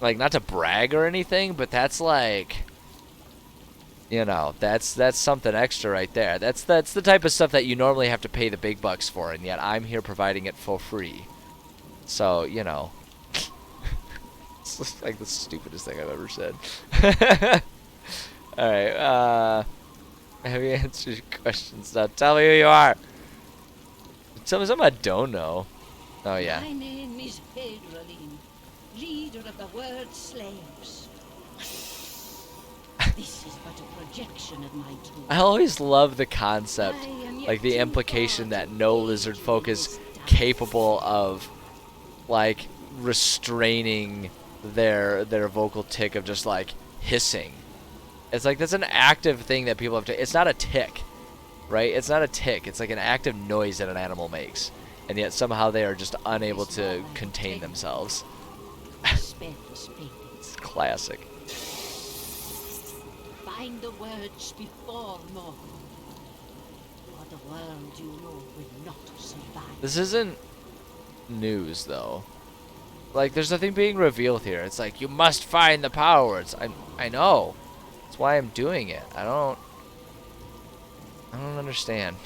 like, not to brag or anything, but that's like, you know, that's something extra right there. That's the type of stuff that you normally have to pay the big bucks for, and yet I'm here providing it for free. So, you know, it's just like the stupidest thing I've ever said. All right, have you answered your questions now? Tell me who you are. Tell me something I don't know. Oh yeah. My name is Hadralene, leader of the word slaves. This is but a projection of my truth. I always love the concept, like the implication that no lizard folk is capable of, like, restraining their vocal tick of just like hissing. It's like that's an active thing that people have to. It's not a tick, right? It's not a tick. It's like an active noise that an animal makes, and yet somehow they are just unable to contain themselves. It's classic. Find the words before more, or the world you know will not survive. This isn't news though. Like there's nothing being revealed here. It's like you must find the power words. I know. That's why I'm doing it. I don't understand.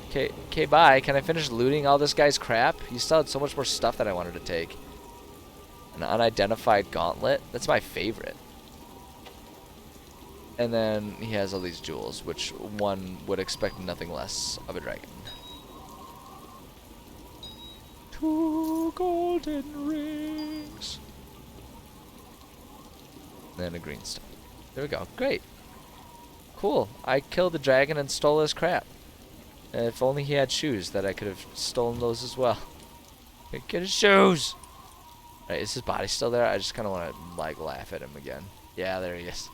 Okay, bye. Can I finish looting all this guy's crap? He still had so much more stuff that I wanted to take. An unidentified gauntlet. That's my favorite. And then he has all these jewels, which one would expect nothing less of a dragon. 2 golden rings. Then a green stone. There we go. Great. Cool. I killed the dragon and stole his crap. If only he had shoes, that I could have stolen those as well. Get his shoes! Alright, is his body still there? I just kind of want to, like, laugh at him again. Yeah, there he is.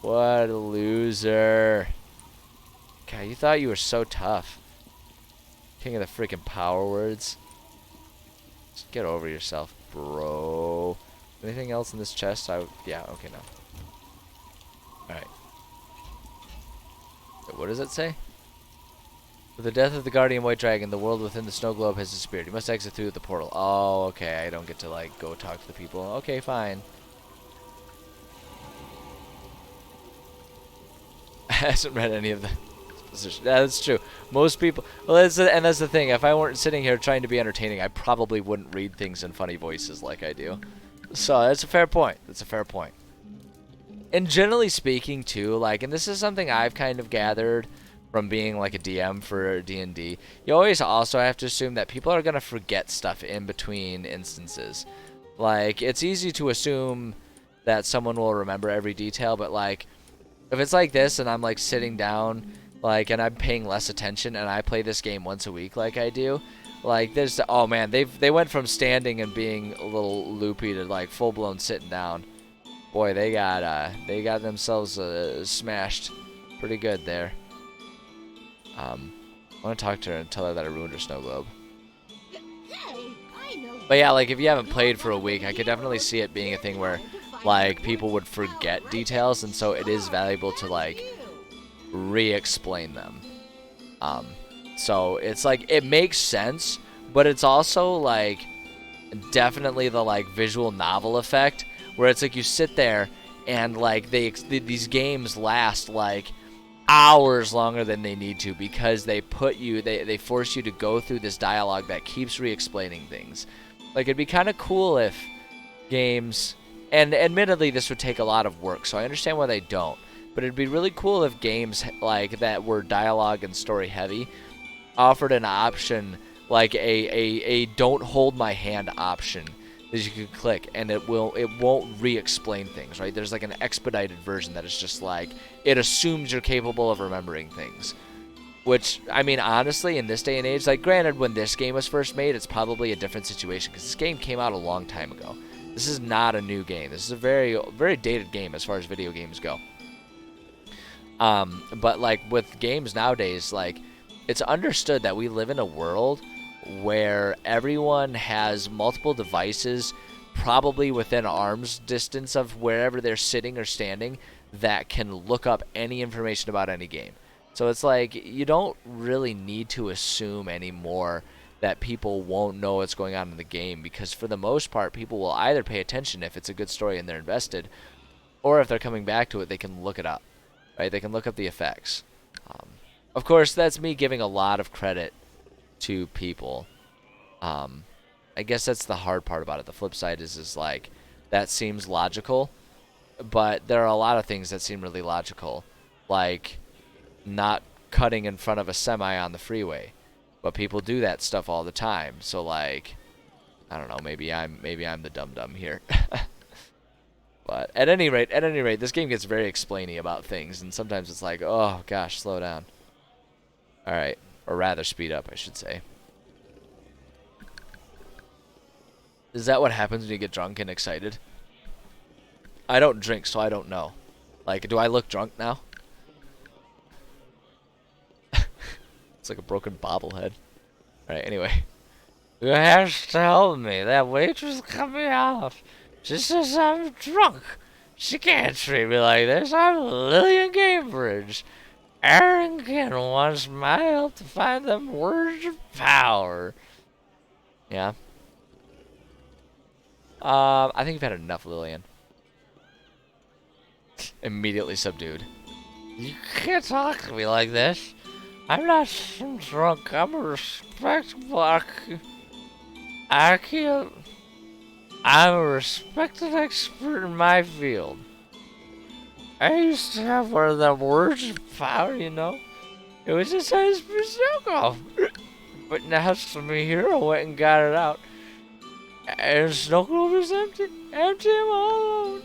What a loser. God, you thought you were so tough. King of the freaking power words. Just get over yourself, bro. Anything else in this chest? Yeah, okay, no. Alright. What does it say? With the death of the guardian white dragon, the world within the snow globe has disappeared. You must exit through the portal. Oh, okay. I don't get to, like, go talk to the people. Okay, fine. I hasn't read any of the position. Yeah, that's true. Most people... Well, and that's the thing. If I weren't sitting here trying to be entertaining, I probably wouldn't read things in funny voices like I do. So, that's a fair point. That's a fair point. And generally speaking, too, like, and this is something I've kind of gathered from being like a DM for D&D, you always also have to assume that people are going to forget stuff in between instances. Like, it's easy to assume that someone will remember every detail, but like, if it's like this and I'm like sitting down, like, and I'm paying less attention and I play this game once a week like I do, like, there's, oh man, they went from standing and being a little loopy to like full-blown sitting down. Boy, they got themselves smashed pretty good there. I want to talk to her and tell her that I ruined her snow globe. But yeah, like, if you haven't played for a week, I could definitely see it being a thing where, like, people would forget details, and so it is valuable to, like, re-explain them. So it's like, it makes sense, but it's also, like, definitely the, like, visual novel effect, where it's like you sit there and, like, these games last, like, hours longer than they need to, because they force you to go through this dialogue that keeps re-explaining things. Like, it'd be kind of cool if games, and admittedly this would take a lot of work, so I understand why they don't, but it'd be really cool if games like that were dialogue and story heavy offered an option, like a don't hold my hand option that you could click, and it won't re-explain things, right? There's like an expedited version that is just like, it assumes you're capable of remembering things. Which, I mean, honestly, in this day and age, like, granted, when this game was first made, it's probably a different situation, because this game came out a long time ago. This is not a new game. This is a very, very dated game as far as video games go. But, like, with games nowadays, like, it's understood that we live in a world where everyone has multiple devices, probably within arm's distance of wherever they're sitting or standing, that can look up any information about any game. So it's like, you don't really need to assume anymore that people won't know what's going on in the game, because for the most part, people will either pay attention if it's a good story and they're invested, or if they're coming back to it, they can look it up, right? They can look up the effects. Of course, that's me giving a lot of credit to people. I guess that's the hard part about it. The flip side is like, that seems logical, but there are a lot of things that seem really logical, like not cutting in front of a semi on the freeway, but people do that stuff all the time. So, like, I don't know, maybe I'm the dum-dum here. But at any rate, this game gets very explainy about things, and sometimes it's like, oh gosh, slow down. All right, or rather speed up, I should say. Is that what happens when you get drunk and excited? I don't drink, so I don't know. Like, do I look drunk now? It's like a broken bobblehead. Alright, anyway. You have to help me. That waitress cut me off. She says I'm drunk. She can't treat me like this. I'm Lillian Cambridge. Aaron Ken wants my help to find them words of power. Yeah. I think you've had enough, Lillian. Immediately subdued. You can't talk to me like this. I'm not some drunk. I'm a respectable I'm a respected expert in my field. I used to have one of them words of power, you know. It was just high speed off. But now some hero went and got it out. And Snow Globe is empty. Empty, I'm all alone.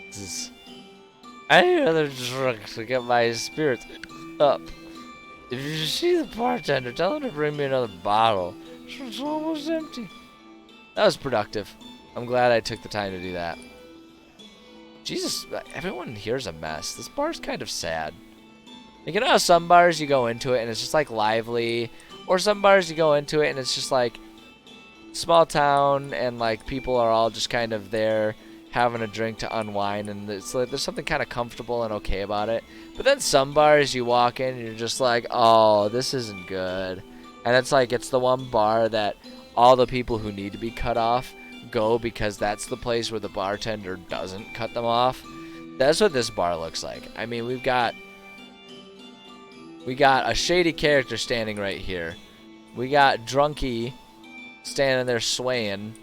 This is... I need another drink to get my spirits up. If you see the bartender, tell him to bring me another bottle. It's almost empty. That was productive. I'm glad I took the time to do that. Jesus, everyone here's a mess. This bar's kind of sad. Like, you know how some bars you go into it and it's just like lively, or some bars you go into it and it's just like small town and like people are all just kind of there having a drink to unwind, and it's like there's something kind of comfortable and okay about it. But then some bars you walk in and you're just like, oh, this isn't good. And it's like it's the one bar that all the people who need to be cut off go because that's the place where the bartender doesn't cut them off. That's what this bar looks like. I mean, we got a shady character standing right here. We got Drunky standing there swaying,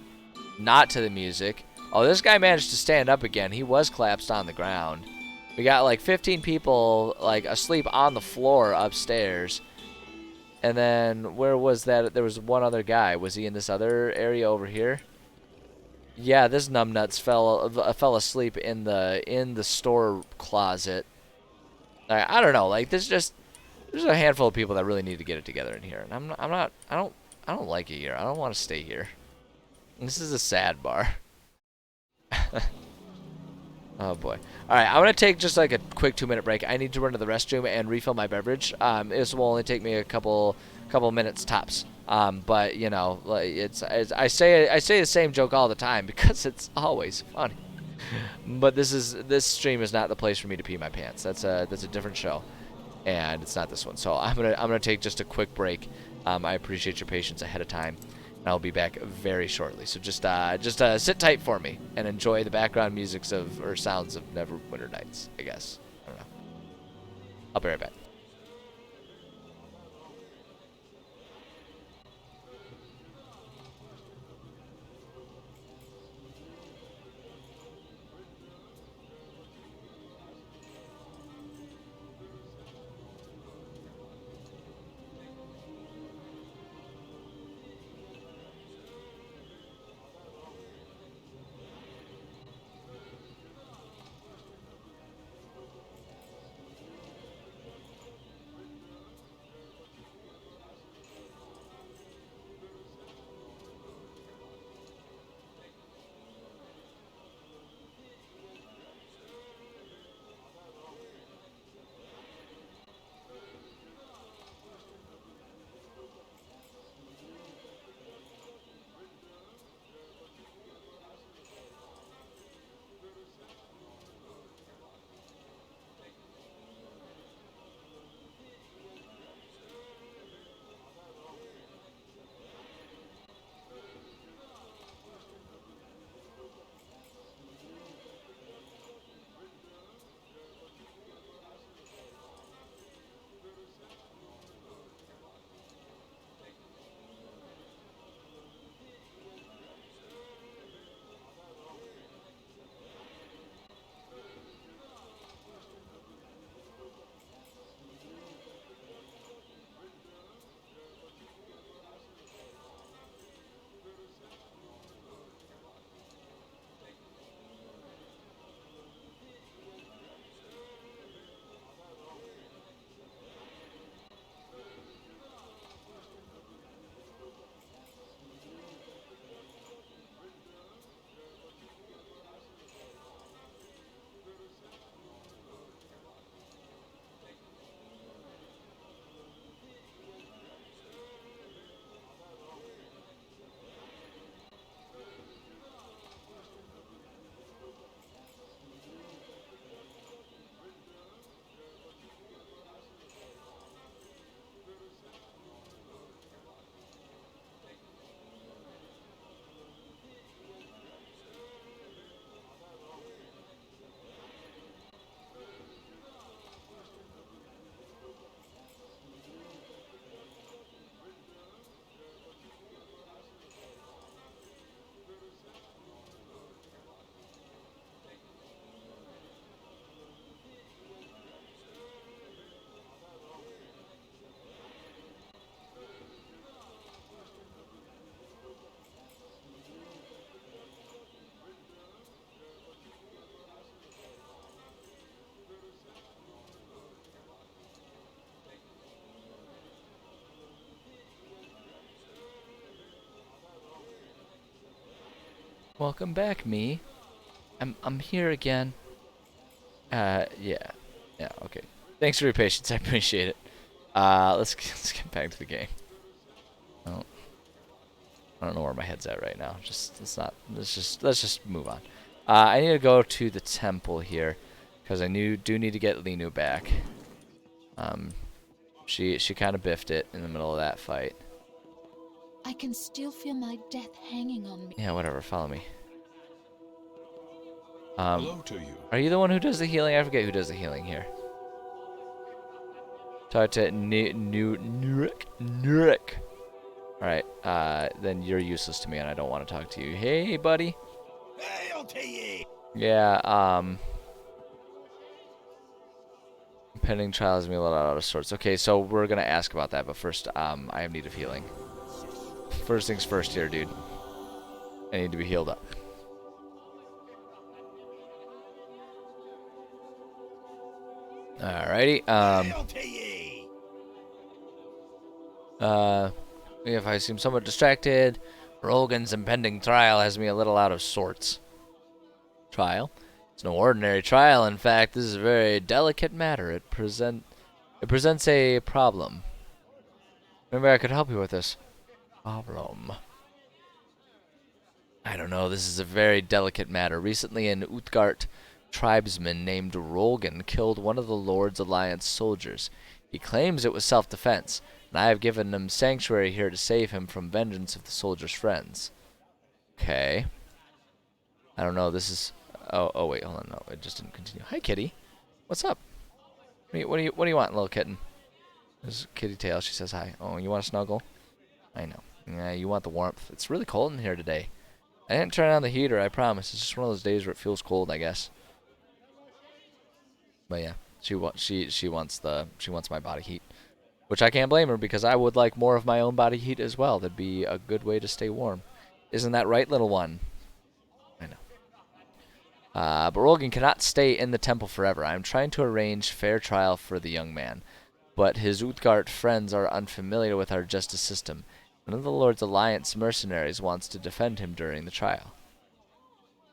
not to the music. Oh, this guy managed to stand up again. He was collapsed on the ground. We got like 15 people like asleep on the floor upstairs. And then where was that? There was one other guy. Was he in this other area over here? Yeah, this numbnuts fell asleep in the store closet. I don't know. Like there's a handful of people that really need to get it together in here, and I don't like it here. I don't want to stay here. This is a sad bar. Oh boy. All right, I'm gonna take just like a quick 2-minute break. I need to run to the restroom and refill my beverage. This will only take me a couple minutes tops. But you know, like I say the same joke all the time because it's always funny. But this stream is not the place for me to pee my pants. That's a different show, and it's not this one. So I'm gonna take just a quick break. I appreciate your patience ahead of time. And I'll be back very shortly. So just sit tight for me and enjoy the background musics or sounds of Neverwinter Nights, I guess. I don't know. I'll be right back. Welcome back, me. I'm here again. Yeah. Yeah, okay. Thanks for your patience. I appreciate it. Let's get back to the game. Oh, I don't know where my head's at right now. Let's just move on. I need to go to the temple here because I do need to get Linu back. She kind of biffed it in the middle of that fight. I can still feel my death hanging on me. Yeah, whatever. Follow me. Hello to you. Are you the one who does the healing? I forget who does the healing here. Talk to Nurik. Alright, then you're useless to me and I don't want to talk to you. Hey, buddy. Hail to ye! Yeah, pending trial has me a little out of sorts. Okay, so we're gonna ask about that, but first, I have need of healing. First things first here, dude. I need to be healed up. Alrighty, Hail to ye! if I seem somewhat distracted, Rogan's impending trial has me a little out of sorts. Trial? It's no ordinary trial, in fact, this is a very delicate matter. It presents a problem. Maybe I could help you with this. Problem. I don't know, this is a very delicate matter. Recently, an Utgard tribesman named Rolgan killed one of the Lord's Alliance soldiers. He claims it was self-defense, and I have given him sanctuary here to save him from vengeance of the soldier's friends. Okay. I don't know, this is... Oh, wait, hold on, no, it just didn't continue. Hi, kitty. What's up? What do you want, little kitten? There's Kitty Tail, she says hi. Oh, you want to snuggle? I know. Yeah, you want the warmth. It's really cold in here today. I didn't turn on the heater, I promise. It's just one of those days where it feels cold, I guess. But yeah, she wants my body heat, which I can't blame her because I would like more of my own body heat as well. That'd be a good way to stay warm. Isn't that right, little one? I know. But Rolgan cannot stay in the temple forever. I am trying to arrange fair trial for the young man, but his Utgard friends are unfamiliar with our justice system. One of the Lord's Alliance mercenaries wants to defend him during the trial.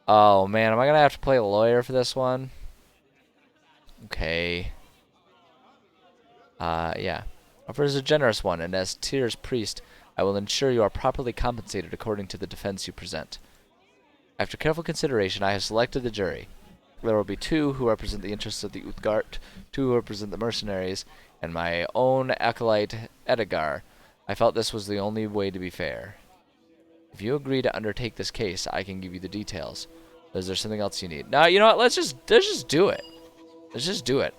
Oh man, am I gonna have to play a lawyer for this one? Okay. Yeah. Offer is a generous one, and as Tyr's priest, I will ensure you are properly compensated according to the defense you present. After careful consideration, I have selected the jury. There will be 2 who represent the interests of the Utgard, 2 who represent the mercenaries, and my own acolyte, Edgar. I felt this was the only way to be fair. If you agree to undertake this case, I can give you the details. Is there something else you need? No, you know what? Let's just do it. Let's just do it.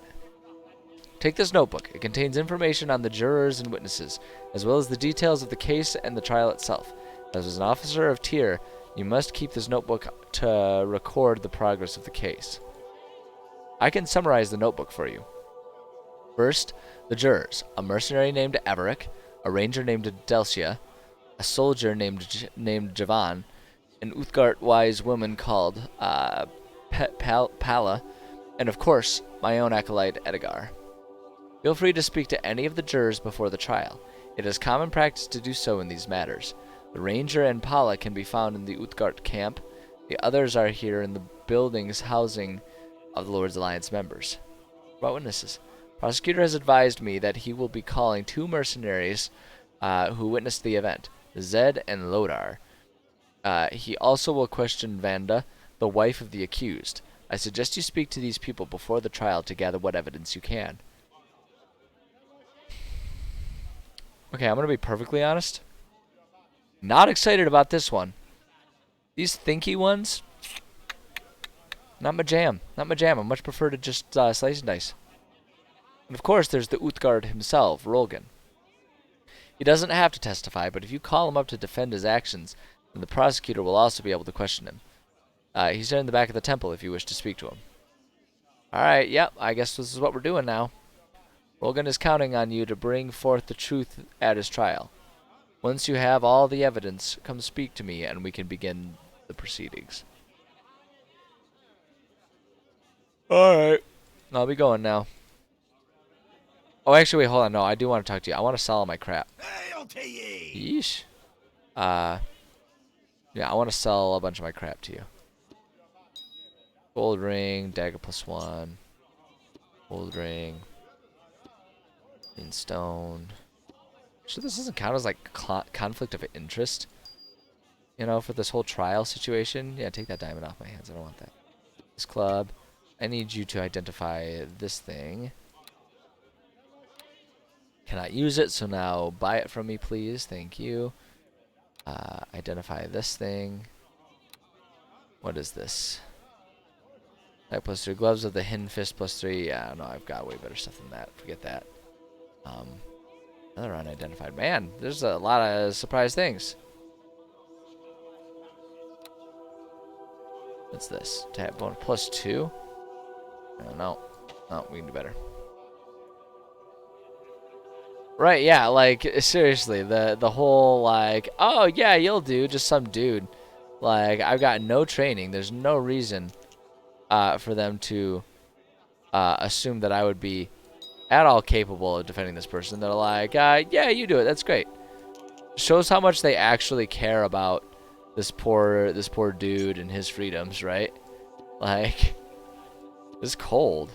Take this notebook. It contains information on the jurors and witnesses, as well as the details of the case and the trial itself. As an officer of Tyr, you must keep this notebook to record the progress of the case. I can summarize the notebook for you. First, the jurors. A mercenary named Averick, a ranger named Delcia, a soldier named Javan, an Uthgard-wise woman called Pala, and of course, my own acolyte, Edgar. Feel free to speak to any of the jurors before the trial. It is common practice to do so in these matters. The ranger and Pala can be found in the Utgard camp. The others are here in the buildings housing of the Lord's Alliance members. About witnesses. Prosecutor has advised me that he will be calling 2 mercenaries who witnessed the event, Zed and Lodar. He also will question Vanda, the wife of the accused. I suggest you speak to these people before the trial to gather what evidence you can. Okay, I'm going to be perfectly honest. Not excited about this one. These thinky ones, not my jam. Not my jam. I much prefer to just slice and dice. And of course, there's the Utgard himself, Rolgan. He doesn't have to testify, but if you call him up to defend his actions, then the prosecutor will also be able to question him. He's in the back of the temple if you wish to speak to him. Alright, yep, I guess this is what we're doing now. Rolgan is counting on you to bring forth the truth at his trial. Once you have all the evidence, come speak to me and we can begin the proceedings. Alright. I'll be going now. Oh, actually, wait, hold on. No, I do want to talk to you. I want to sell all my crap. Hail to ye! Yeesh. Yeah, I want to sell a bunch of my crap to you. Gold ring, dagger +1. Gold ring. Green stone. So this doesn't count as like conflict of interest, you know, for this whole trial situation. Yeah, take that diamond off my hands. I don't want that. This club. I need you to identify this thing. Cannot use it, so now buy it from me, please. Thank you. Identify this thing. What is this? That +3 gloves of the hidden fist +3. Yeah, no, I've got way better stuff than that. Forget that. Another unidentified. Man, there's a lot of surprise things. What's this? Tab bonus +2? No. No, we can do better. Right, yeah, like, seriously, the whole, like, oh, yeah, you'll do, just some dude. Like, I've got no training. There's no reason for them to assume that I would be at all capable of defending this person. They're like, yeah, you do it. That's great. Shows how much they actually care about this poor dude and his freedoms, right? Like, it's cold.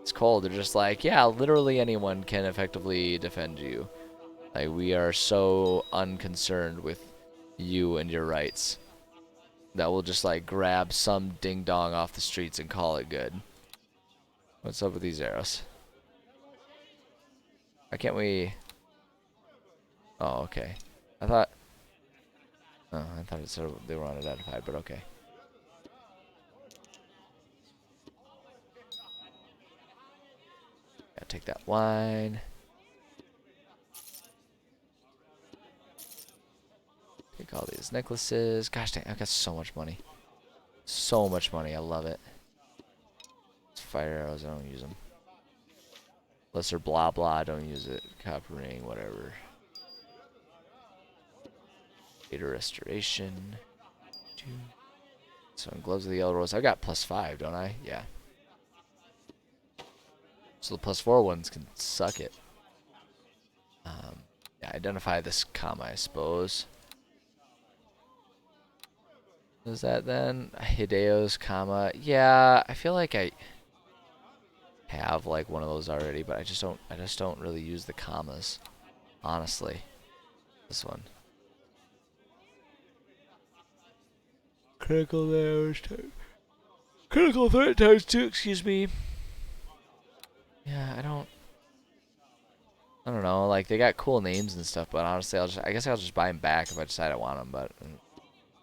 It's cold. They're just like, yeah, literally anyone can effectively defend you. Like, we are so unconcerned with you and your rights that we'll just like grab some ding dong off the streets and call it good. What's up with these arrows? Why can't we? Oh, okay. I thought it said they were unidentified, but okay. Yeah, take that wine. Take all these necklaces. Gosh dang, I've got so much money. So much money. I love it. It's fire arrows. I don't use them. Unless they're blah blah. I don't use it. Copper ring, whatever. Data restoration. 2. So in gloves of the yellow rose, I got +5, don't I? Yeah. So the +4 ones can suck it. Yeah, identify this comma, I suppose. Is that then Hideo's comma? Yeah, I feel like I have like one of those already, but I just don't really use the commas, honestly. This one. Critical damage time. Critical threat ×2, excuse me. Yeah, I don't know, like they got cool names and stuff, but honestly I guess I'll just buy them back if I decide I want them, but it's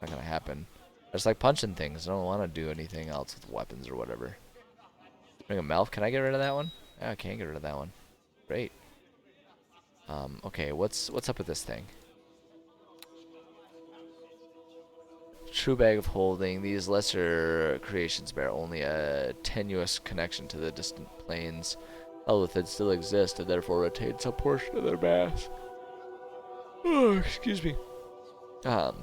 not gonna happen. I just like punching things. I don't want to do anything else with weapons or whatever. Ring of Mouth, can I get rid of that one? Yeah, I can get rid of that one. Great. Okay, what's up with this thing? True bag of holding. These lesser creations bear only a tenuous connection to the distant planes. Elithid still exist and therefore retain some portion of their mass. Oh, excuse me. Out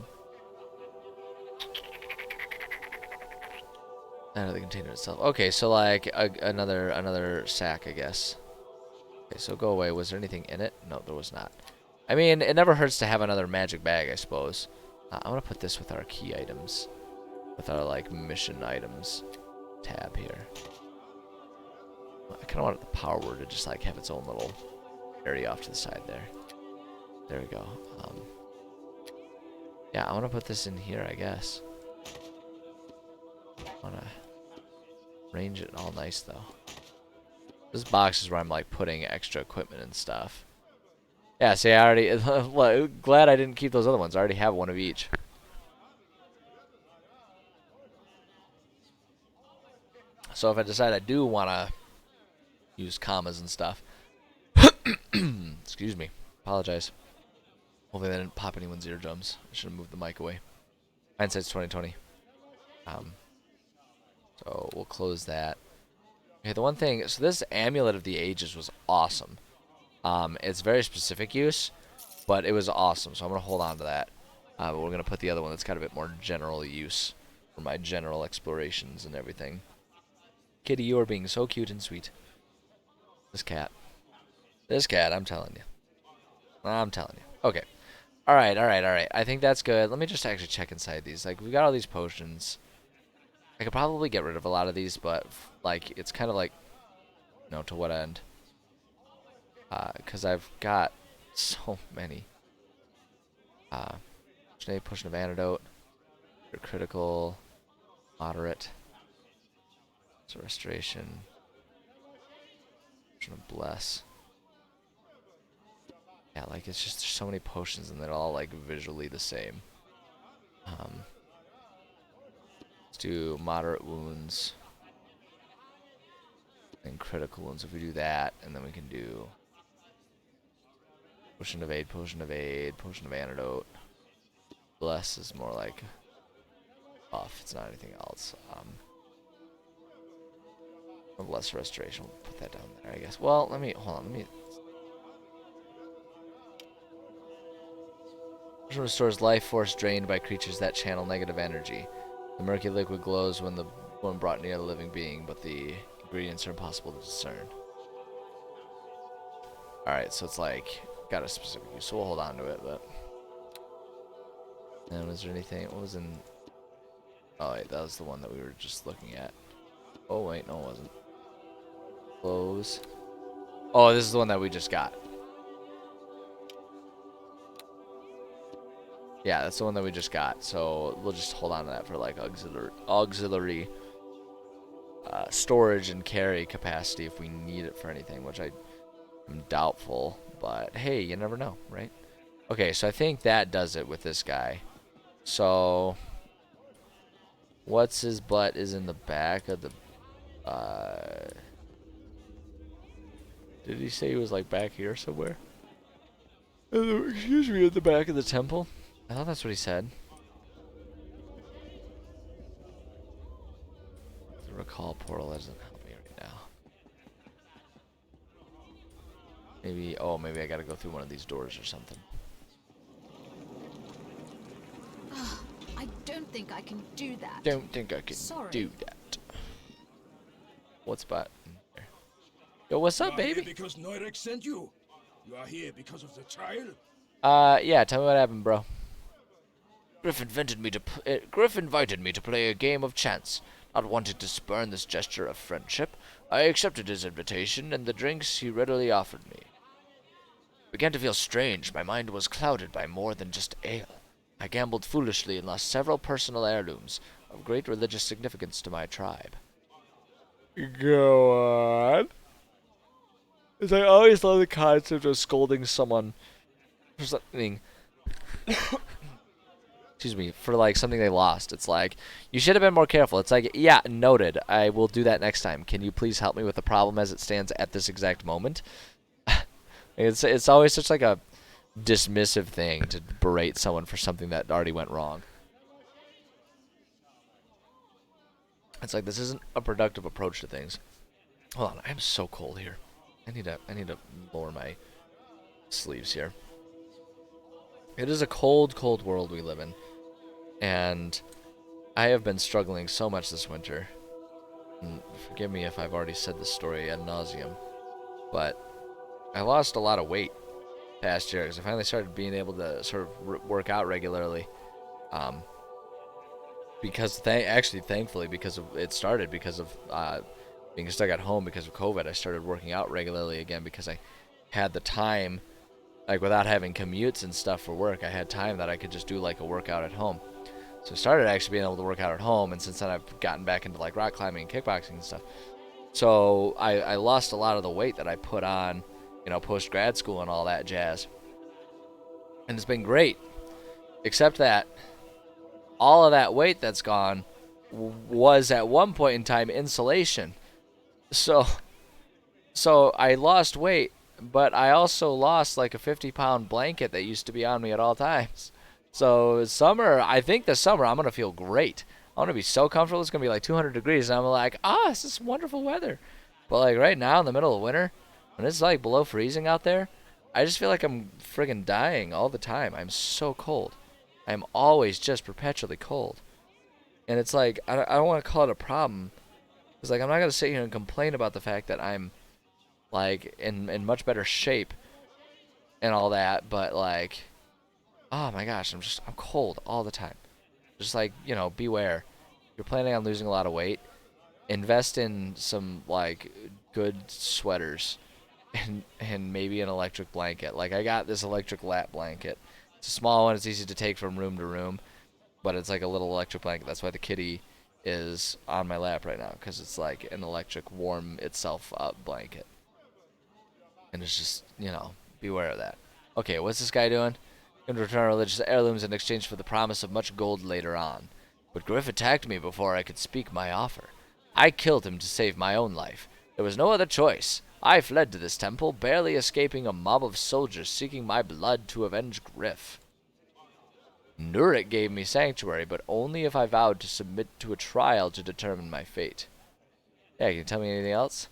of the container itself. Okay, so like another sack, I guess. Okay, so go away. Was there anything in it? No, there was not. I mean, it never hurts to have another magic bag, I suppose. I'm gonna put this with our key items, with our like mission items tab here. I kind of want the power word to just like have its own little area off to the side there. There we go. Yeah, I want to put this in here, I guess. I want to range it all nice though. This box is where I'm like putting extra equipment and stuff. Yeah, see, I already glad I didn't keep those other ones. I already have one of each. So if I decide I do want to use commas and stuff, excuse me, apologize. Hopefully that didn't pop anyone's eardrums. I should have moved the mic away. Hindsight's 2020. So we'll close that. Okay, the one thing, so this Amulet of the Ages was awesome. It's very specific use, but it was awesome, so I'm going to hold on to that. But we're going to put the other one that's got a bit more general use for my general explorations and everything. Kitty, you are being so cute and sweet. This cat, I'm telling you. I'm telling you. Okay. Alright, alright, alright. I think that's good. Let me just actually check inside these. Like, we got all these potions. I could probably get rid of a lot of these, but, like, it's kind of like, you know, to what end? Because I've got so many. Potion of Antidote. Critical. Moderate. So Restoration. Potion of Bless. Yeah, like, it's just, there's so many potions, and they're all, like, visually the same. Let's do moderate wounds. And critical wounds. If we do that, and then we can do Potion of Aid, Potion of Aid, Potion of Antidote. Bless is more like buff. It's not anything else. Bless Restoration. We'll put that down there, I guess. Well, let me, hold on, let me. Potion restores life force drained by creatures that channel negative energy. The murky liquid glows when brought near the living being, but the ingredients are impossible to discern. Alright, so it's like, got a specific use, so we'll hold on to it, but. And was there anything, what was in, oh wait, that was the one that we were just looking at. Oh wait, no it wasn't. Close. Oh, this is the one that we just got. Yeah, that's the one that we just got, so we'll just hold on to that for like auxiliary storage and carry capacity if we need it for anything, which I'm doubtful, but hey, you never know, right? Okay, so I think that does it with this guy. So, what's his butt is in the back of the, did he say he was like back here somewhere? Excuse me, at the back of the temple? I thought that's what he said. The recall portal doesn't help me right now. Maybe, oh, maybe I gotta go through one of these doors or something. I don't think I can do that. Don't think I can Sorry. do that. What's button? Yo, what's up, baby? Because Neurek sent you. You are here because of the trial. Yeah, tell me what happened, bro. Griff invited me to play a game of chance. Not wanting to spurn this gesture of friendship, I accepted his invitation and the drinks he readily offered me. I began to feel strange. My mind was clouded by more than just ale. I gambled foolishly and lost several personal heirlooms of great religious significance to my tribe. Go on. Because I always love the concept of scolding someone for something. Excuse me, for like something they lost. It's like, you should have been more careful. It's like, yeah, noted. I will do that next time. Can you please help me with the problem as it stands at this exact moment? It's always such like a dismissive thing to berate someone for something that already went wrong. It's like, this isn't a productive approach to things. Hold on, I'm so cold here. I need to lower my sleeves here. It is a cold, cold world we live in. And I have been struggling so much this winter. And forgive me if I've already said this story ad nauseum, but I lost a lot of weight past year because I finally started being able to sort of work out regularly. Because thankfully, because of it started because of being stuck at home because of COVID. I started working out regularly again because I had the time, like without having commutes and stuff for work. I had time that I could just do like a workout at home. So I started actually being able to work out at home, and since then I've gotten back into like rock climbing and kickboxing and stuff. So I lost a lot of the weight that I put on, you know, post grad school and all that jazz. And it's been great, except that all of that weight that's gone was at one point in time insulation. So I lost weight, but I also lost like a 50-pound blanket that used to be on me at all times. So summer, I think this summer I'm going to feel great. I'm going to be so comfortable. It's going to be like 200 degrees. And I'm like, this is wonderful weather. But like right now in the middle of winter, when it's like below freezing out there, I just feel like I'm friggin' dying all the time. I'm so cold. I'm always just perpetually cold. And it's like, I don't want to call it a problem. It's like, I'm not going to sit here and complain about the fact that I'm like in much better shape and all that. But like, Oh my gosh, I'm cold all the time. Just like, you know, beware. You're planning on losing a lot of weight. Invest in some like good sweaters and maybe an electric blanket. Like I got this electric lap blanket. It's a small one, it's easy to take from room to room, but it's like a little electric blanket. That's why the kitty is on my lap right now, because it's like an electric warm itself up blanket. And it's just, you know, beware of that. Okay, what's this guy doing? Going to return religious heirlooms in exchange for the promise of much gold later on. But Griff attacked me before I could speak my offer. I killed him to save my own life. There was no other choice. I fled to this temple, barely escaping a mob of soldiers seeking my blood to avenge Griff. Nurik gave me sanctuary, but only if I vowed to submit to a trial to determine my fate. Yeah, can you tell me anything else?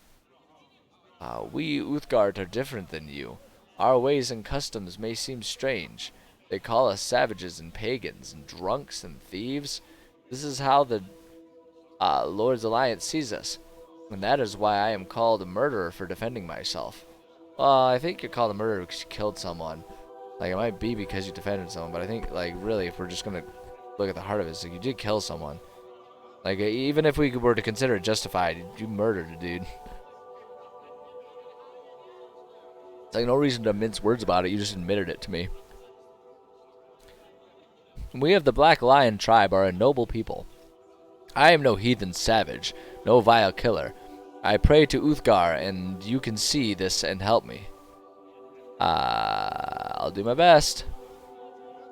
We Uthgard are different than you. Our ways and customs may seem strange. They call us savages and pagans and drunks and thieves. This is how the Lord's Alliance sees us, and that is why I am called a murderer for defending myself. Well, I think you're called a murderer because you killed someone. Like, it might be because you defended someone, but I think, like, really, if we're just gonna look at the heart of it, it's like, you did kill someone. Like, even if we were to consider it justified, you murdered a dude. It's like no reason to mince words about it, you just admitted it to me. We of the Black Lion tribe are a noble people. I am no heathen savage, no vile killer. I pray to Uthgar, and you can see this and help me. I'll do my best.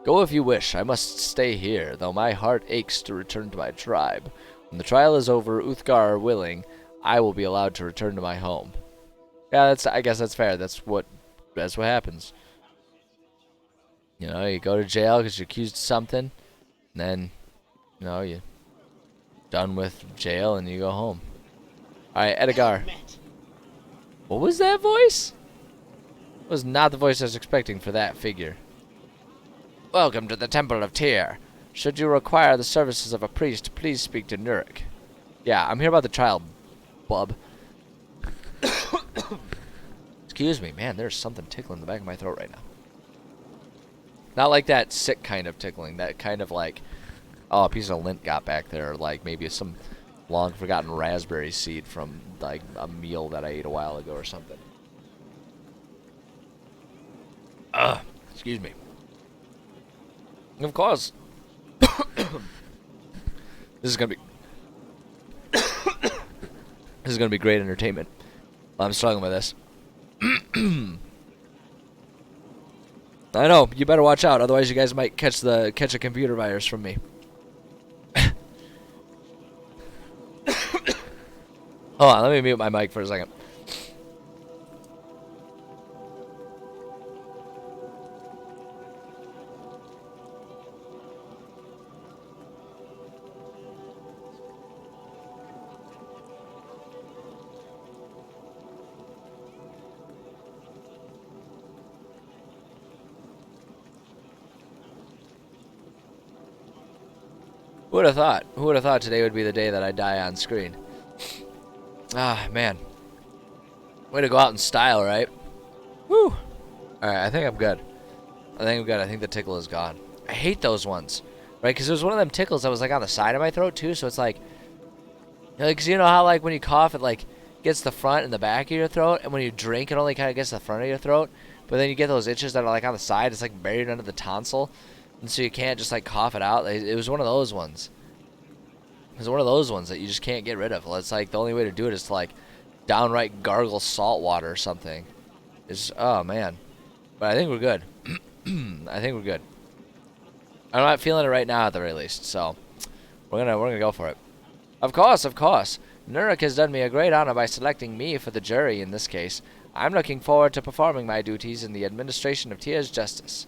Go if you wish. I must stay here, though my heart aches to return to my tribe. When the trial is over, Uthgar willing, I will be allowed to return to my home. Yeah, I guess that's fair. That's what happens. You know, you go to jail because you're accused of something, and then, you know, you're done with jail and you go home. Alright, Edgar. What was that voice? It was not the voice I was expecting for that figure. Welcome to the Temple of Tyr. Should you require the services of a priest, please speak to Nurik. Yeah, I'm here about the trial, bub. Excuse me, man, there's something tickling the back of my throat right now. Not like that sick kind of tickling, that kind of like, oh, a piece of lint got back there, like maybe some long forgotten raspberry seed from like a meal that I ate a while ago or something. Excuse me. Of course. This is gonna be this is gonna be great entertainment. I'm struggling with this. I know, you better watch out, otherwise you guys might catch a computer virus from me. Hold on, let me mute my mic for a second. Who would have thought? Who would have thought today would be the day that I die on screen? Ah, man. Way to go out in style, right? Woo! Alright, I think I'm good. I think the tickle is gone. I hate those ones. Right? Because there's one of them tickles that was like on the side of my throat too, so it's like... Because you know how like when you cough it like gets the front and the back of your throat, and when you drink it only kind of gets the front of your throat, but then you get those itches that are like on the side, it's like buried under the tonsil. And so you can't just like cough it out. It was one of those ones. It was one of those ones that you just can't get rid of. Well, it's like the only way to do it is to like downright gargle salt water or something. It's, oh man. But I think we're good. I think we're good. I'm not feeling it right now at the very least, so we're gonna go for it. Of course. Nurik has done me a great honor by selecting me for the jury in this case. I'm looking forward to performing my duties in the administration of Tyr's justice.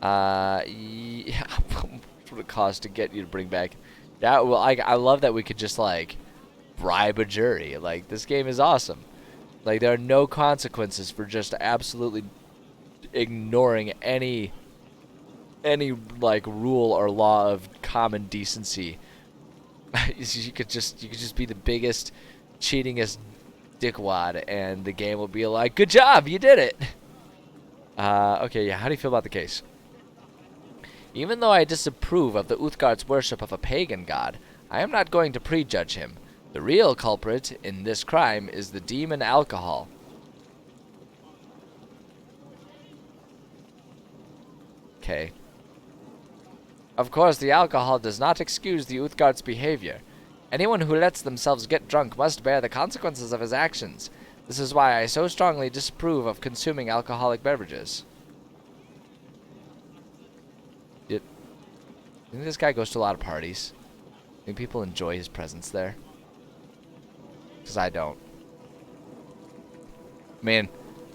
Yeah, what would it cost to get you to bring back? Yeah, well, I love that we could just like bribe a jury. Like, this game is awesome. Like, there are no consequences for just absolutely ignoring any like rule or law of common decency. you could just be the biggest, cheatingest dickwad, and the game will be like, good job, you did it. Okay, yeah. How do you feel about the case? Even though I disapprove of the Uthgar's worship of a pagan god, I am not going to prejudge him. The real culprit in this crime is the demon alcohol. Okay. Of course, the alcohol does not excuse the Uthgar's behavior. Anyone who lets themselves get drunk must bear the consequences of his actions. This is why I so strongly disapprove of consuming alcoholic beverages. I think this guy goes to a lot of parties. I think people enjoy his presence there. Because I don't. I mean,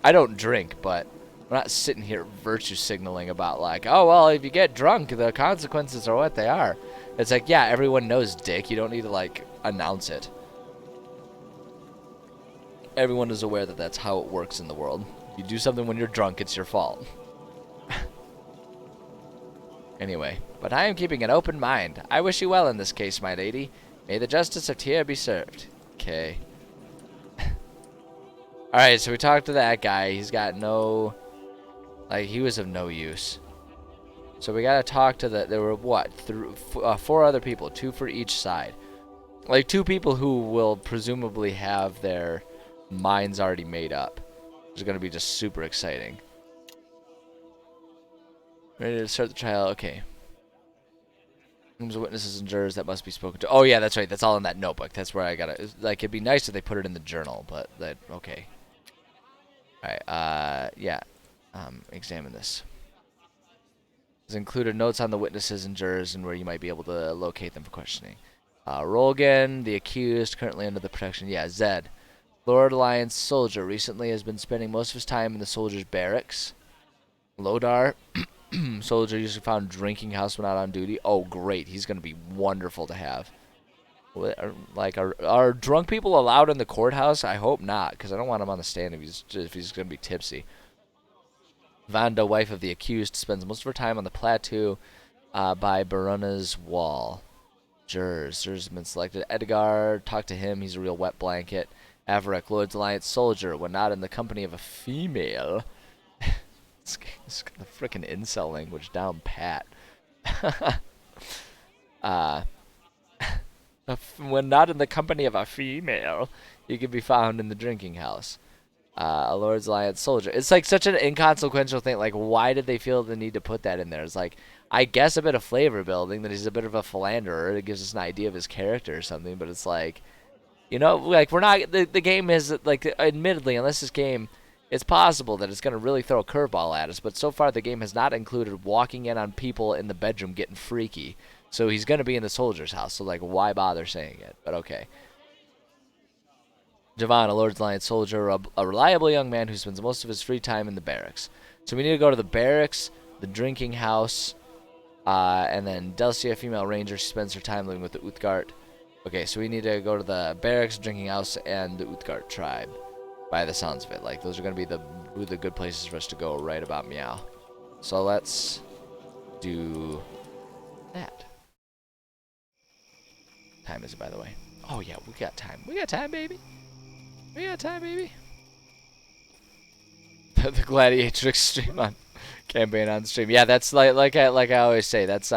I don't drink, but I'm not sitting here virtue signaling about like, oh, well, if you get drunk, the consequences are what they are. It's like, yeah, everyone knows, dick. You don't need to, like, announce it. Everyone is aware that that's how it works in the world. You do something when you're drunk, it's your fault. Anyway, but I am keeping an open mind. I wish you well in this case, my lady. May the justice of Tyr be served. Okay. Alright, so we talked to that guy. He's got no... Like, he was of no use. So we gotta talk to the... There were, what? 4 other people. 2 for each side. Like, 2 people who will presumably have their minds already made up. Which is gonna be just super exciting. Ready to start the trial? Okay. Names of witnesses and jurors that must be spoken to. Oh, yeah, that's right. That's all in that notebook. That's where I gotta... Like, it'd be nice if they put it in the journal, but that... Okay. Alright, yeah. Examine this. Has included notes on the witnesses and jurors and where you might be able to locate them for questioning. Rolgan, the accused, currently under the protection. Yeah, Zed. Lord Alliance soldier recently has been spending most of his time in the soldiers' barracks. Lodar, soldier usually found drinking house when out on duty. Oh, great. He's going to be wonderful to have. Like, are drunk people allowed in the courthouse? I hope not, because I don't want him on the stand if he's going to be tipsy. Vanda, wife of the accused, spends most of her time on the plateau by Baruna's wall. Jurors have been selected. Edgar, talk to him. He's a real wet blanket. Avarek, Lord's Alliance soldier, when not in the company of a female. It's got the frickin' incel language down pat. When not in the company of a female, you can be found in the drinking house. A Lord's Alliance soldier. It's like such an inconsequential thing. Like, why did they feel the need to put that in there? It's like, I guess a bit of flavor building, that he's a bit of a philanderer. It gives us an idea of his character or something, but it's like, you know, like, we're not, the game is, like, admittedly, unless this game, it's possible that it's going to really throw a curveball at us, but so far the game has not included walking in on people in the bedroom getting freaky. So he's going to be in the soldier's house, so, like, why bother saying it? But okay. Javan, a Lord's Alliance soldier, a reliable young man who spends most of his free time in the barracks. So we need to go to the barracks, the drinking house, and then Delcia, female ranger, she spends her time living with the Uthgard. Okay, so we need to go to the barracks, drinking house, and the Uthgard tribe. By the sounds of it, like, those are going to be the good places for us to go right about meow. So let's do that. Time is it, by the way? Oh yeah, we got time. We got time, baby. We got time, baby. The Gladiatrix stream on campaign on stream. Yeah, that's like I always say. That's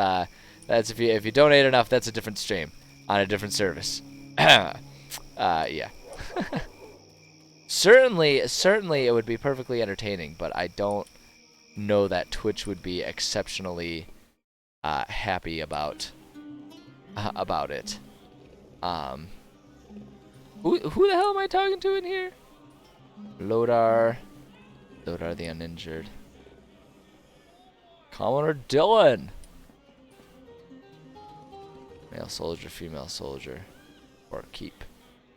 if you donate enough, that's a different stream on a different service. Yeah. Certainly it would be perfectly entertaining, but I don't know that Twitch would be exceptionally happy about it. Who the hell am I talking to in here? Lodar the uninjured. Commoner Dylan. Male soldier, female soldier, or keep.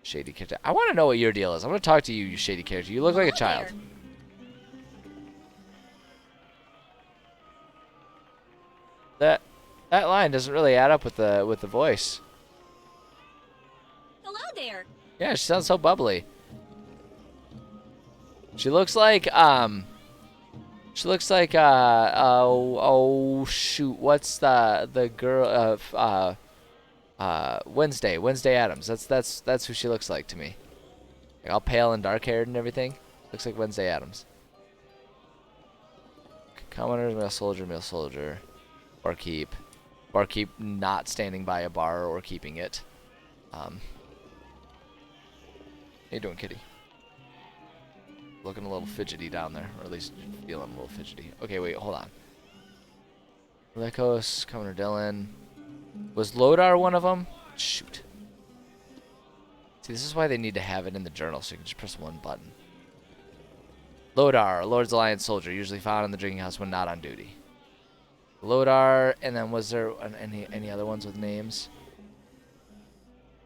Shady character. I want to know what your deal is. I'm going to talk to you, you shady character. You look like a child. That line doesn't really add up with the voice. Hello there. Yeah, she sounds so bubbly. She looks like oh shoot, what's the girl Wednesday Addams. That's who she looks like to me. Like, all pale and dark haired and everything. Looks like Wednesday Addams. Commoners, male soldier. Barkeep. Barkeep not standing by a bar or keeping it. How you doing, kitty? Looking a little fidgety down there, or at least feeling a little fidgety. Okay, wait, hold on. Lekos, Commoner Dylan. Was Lodar one of them? Shoot. See, this is why they need to have it in the journal, so you can just press one button. Lodar, Lord's Alliance soldier, usually found in the drinking house when not on duty. Lodar, and then was there any other ones with names?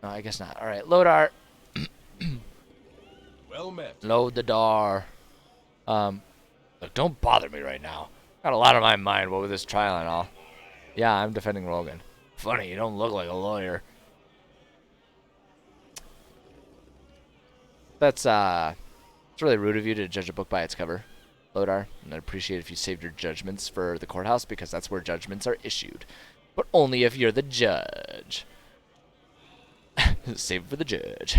No, I guess not. All right, Lodar. Well met. Load the door. Look, don't bother me right now. Got a lot on my mind. What with this trial and all. Yeah, I'm defending Rogan. Funny, you don't look like a lawyer. That's it's really rude of you to judge a book by its cover, Lodar. And I'd appreciate if you saved your judgments for the courthouse, because that's where judgments are issued. But only if you're the judge. Save it for the judge.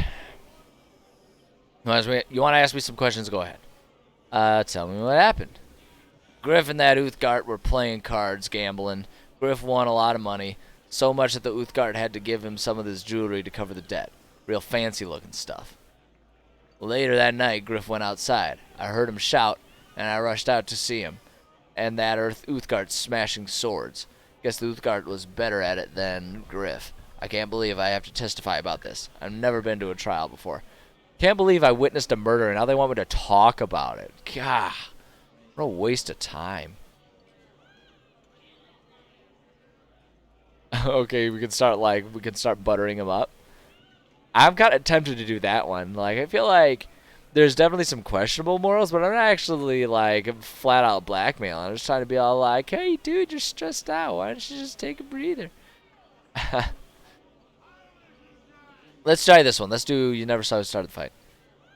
You want to ask me some questions? Go ahead. Tell me what happened. Griff and that Uthgard were playing cards, gambling. Griff won a lot of money, so much that the Uthgard had to give him some of this jewelry to cover the debt. Real fancy-looking stuff. Later that night, Griff went outside. I heard him shout, and I rushed out to see him. And that Uthgard smashing swords. Guess the Uthgard was better at it than Griff. I can't believe I have to testify about this. I've never been to a trial before. Can't believe I witnessed a murder and now they want me to talk about it. Gah, what a waste of time. Okay, we can start buttering him up. I'm kind of tempted to do that one. Like, I feel like there's definitely some questionable morals, but I'm not actually like flat out blackmailing. I'm just trying to be all like, hey dude, you're stressed out. Why don't you just take a breather? Let's try this one. Let's do You Never Saw Who Started the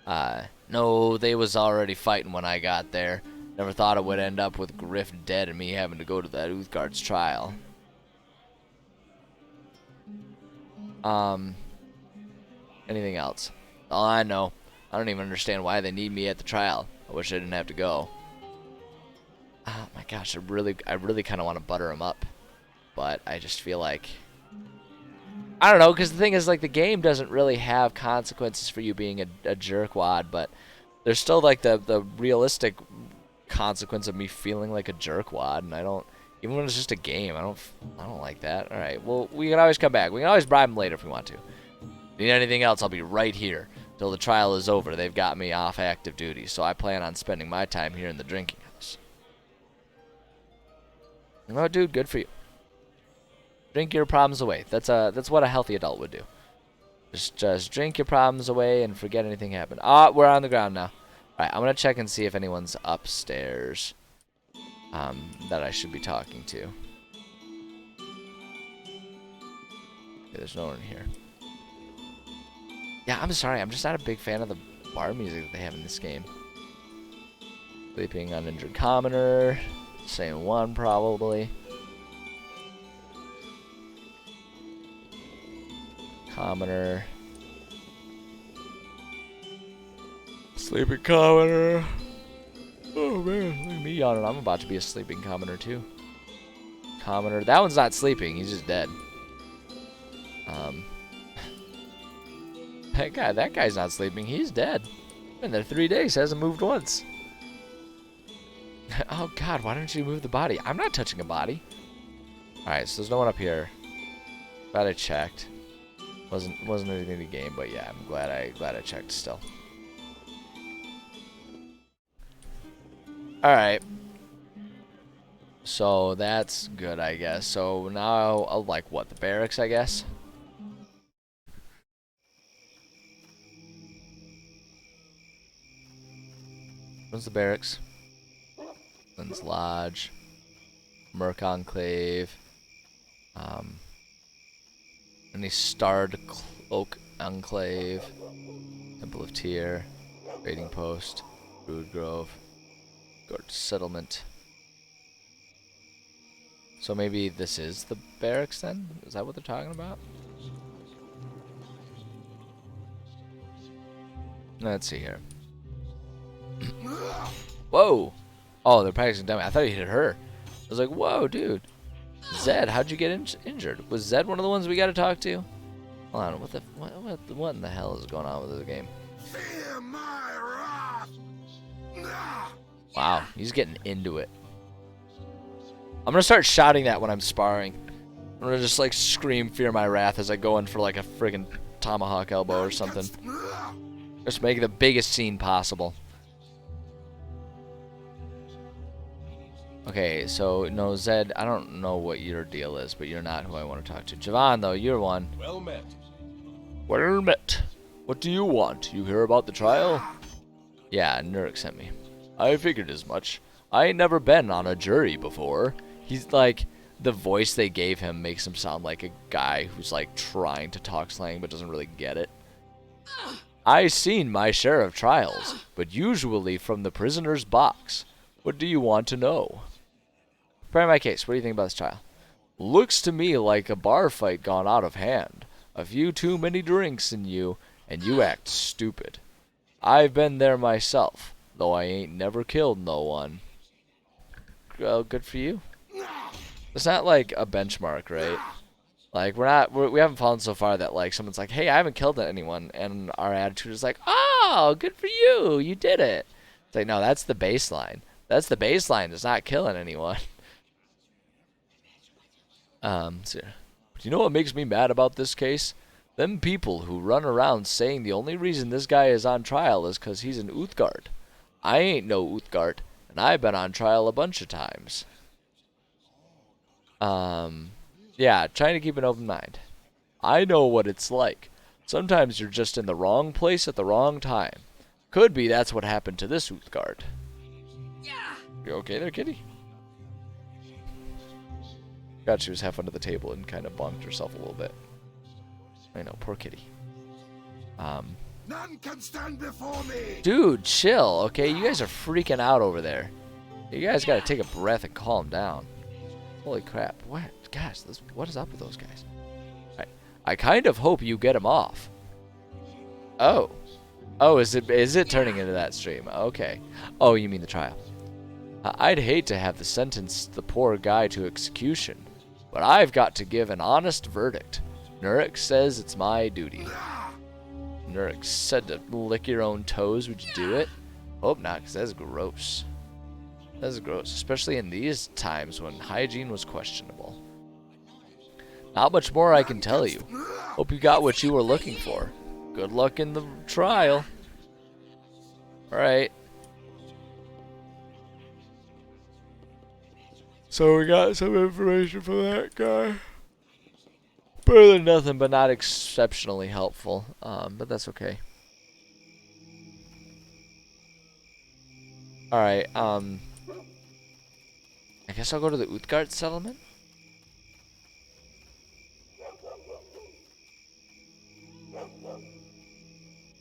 Fight. No, they was already fighting when I got there. Never thought it would end up with Griff dead and me having to go to that Uthgard's trial. Anything else? All I know, I don't even understand why they need me at the trial. I wish I didn't have to go. Oh my gosh, I really kind of want to butter him up. But I just feel like, I don't know, because the thing is, like, the game doesn't really have consequences for you being a jerkwad, but there's still, like, the realistic consequence of me feeling like a jerkwad, and I don't, even when it's just a game, I don't like that. All right, well, we can always come back. We can always bribe him later if we want to. Need anything else, I'll be right here till the trial is over. They've got me off active duty, so I plan on spending my time here in the drinking house. Oh, dude, good for you. Drink your problems away. That's what a healthy adult would do. Just drink your problems away and forget anything happened. Ah, we're on the ground now. Alright, I'm gonna check and see if anyone's upstairs that I should be talking to. Okay, there's no one here. Yeah, I'm sorry, I'm just not a big fan of the bar music that they have in this game. Sleeping Uninjured Commoner. Same one, probably. Commoner. Sleeping Commoner. Oh man, look at me yawning. I'm about to be a sleeping Commoner too. Commoner. That one's not sleeping, he's just dead. That guy's not sleeping, he's dead. Been there 3 days, hasn't moved once. Oh god, why don't you move the body? I'm not touching a body. Alright, so there's no one up here. Glad I checked. Wasn't anything in the game, but yeah, I'm glad I checked still. Alright. So that's good, I guess. So now I'll like what, the barracks, I guess? What's the barracks? Lynn's Lodge. Merc Enclave. Any Starred Cloak Enclave. Temple of Tyr. Trading Post. Brood Grove. Gorge Settlement. So maybe this is the barracks then? Is that what they're talking about? Let's see here. Whoa! Oh, they're practicing dummy. I thought he hit her. I was like, whoa, dude. Zed, how'd you get injured? Was Zed one of the ones we got to talk to? Hold on, what in the hell is going on with this game? Fear my wrath. Nah. Wow, he's getting into it. I'm gonna start shouting that when I'm sparring. I'm gonna just like scream "Fear my wrath" as I go in for like a friggin' tomahawk elbow or something. Just make the biggest scene possible. Okay, so no, Zed, I don't know what your deal is, but you're not who I want to talk to. Javon, though, you're one. Well met. Well met. What do you want? You hear about the trial? Yeah, Nurk sent me. I figured as much. I ain't never been on a jury before. He's like, the voice they gave him makes him sound like a guy who's like trying to talk slang but doesn't really get it. I seen my share of trials, but usually from the prisoner's box. What do you want to know? Prepare my case. What do you think about this trial? Looks to me like a bar fight gone out of hand. A few too many drinks in you, and you act stupid. I've been there myself, though I ain't never killed no one. Well, good for you. It's not like a benchmark, right? Like, we haven't fallen so far that, like, someone's like, hey, I haven't killed anyone, and our attitude is like, oh, good for you, you did it. It's like, no, that's the baseline. That's the baseline, it's not killing anyone. So, do you know what makes me mad about this case? Them people who run around saying the only reason this guy is on trial is because he's an Uthgard. I ain't no Uthgard, and I've been on trial a bunch of times. Yeah, trying to keep an open mind. I know what it's like. Sometimes you're just in the wrong place at the wrong time. Could be that's what happened to this Uthgard. You okay there, kitty? God, she was half under the table and kind of bonked herself a little bit. I know, poor kitty. None can stand before me. Dude, chill, okay? You guys are freaking out over there. You guys gotta take a breath and calm down. Holy crap. What? Gosh, what is up with those guys? I kind of hope you get him off. Oh. Oh, is it turning into that stream? Okay. Oh, you mean the trial. I'd hate to have to sentence the poor guy to execution, but I've got to give an honest verdict. Nurk says it's my duty. Nurk said to lick your own toes. Would you do it? Hope not, because that's gross. That's gross, especially in these times when hygiene was questionable. Not much more I can tell you. Hope you got what you were looking for. Good luck in the trial. Alright. So we got some information from that guy. Better than nothing, but not exceptionally helpful. But that's okay. Alright, I guess I'll go to the Uthgard settlement.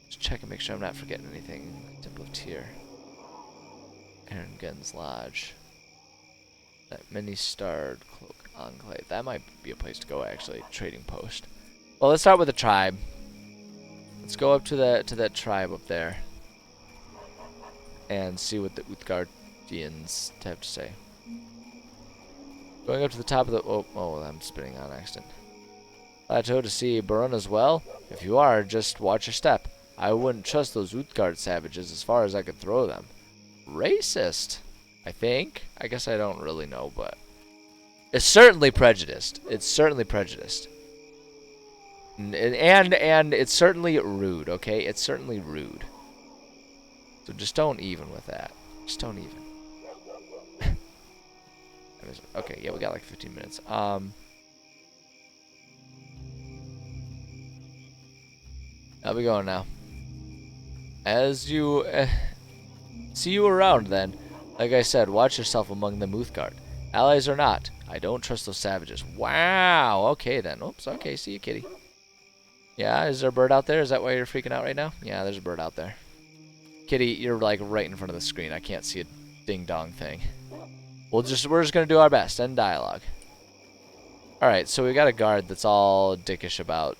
Just check and make sure I'm not forgetting anything. Temple of Tyr. Aarongen's Lodge. That many-starred cloak enclave. That might be a place to go, actually. Trading post. Well, let's start with the tribe. Let's go up to that tribe up there and see what the Uthgardians have to say. Going up to the top of the... Oh, I'm spinning on accident. Plateau to see Barun as well? If you are, just watch your step. I wouldn't trust those Uthgard savages as far as I could throw them. Racist, I think. I guess I don't really know, but... It's certainly prejudiced. It's certainly prejudiced. And it's certainly rude, okay? It's certainly rude. So just don't even with that. Just don't even. Okay, yeah, we got like 15 minutes. I'll be going now. As you... see you around, then. Like I said, watch yourself among the Uthgard. Allies or not, I don't trust those savages. Wow, okay then. Oops, okay, see you, kitty. Yeah, is there a bird out there? Is that why you're freaking out right now? Yeah, there's a bird out there. Kitty, you're like right in front of the screen. I can't see a ding-dong thing. We're just gonna do our best. End dialogue. Alright, so we got a guard that's all dickish about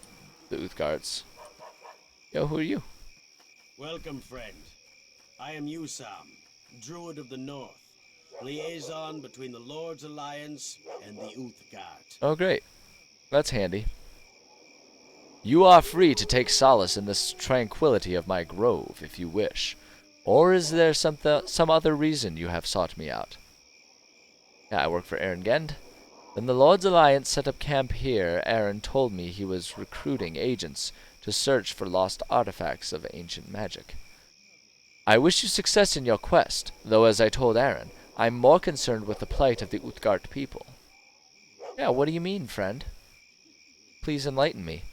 the Uthgards. Yo, who are you? Welcome, friend. I am Usam, Druid of the North. Liaison between the Lord's Alliance and the Uthgard. Oh, great. That's handy. You are free to take solace in this tranquility of my grove, if you wish. Or is there some other reason you have sought me out? Yeah, I work for Aaron Gend. When the Lord's Alliance set up camp here, Aaron told me he was recruiting agents to search for lost artifacts of ancient magic. I wish you success in your quest, though as I told Aaron, I'm more concerned with the plight of the Uthgard people. Yeah, what do you mean, friend? Please enlighten me.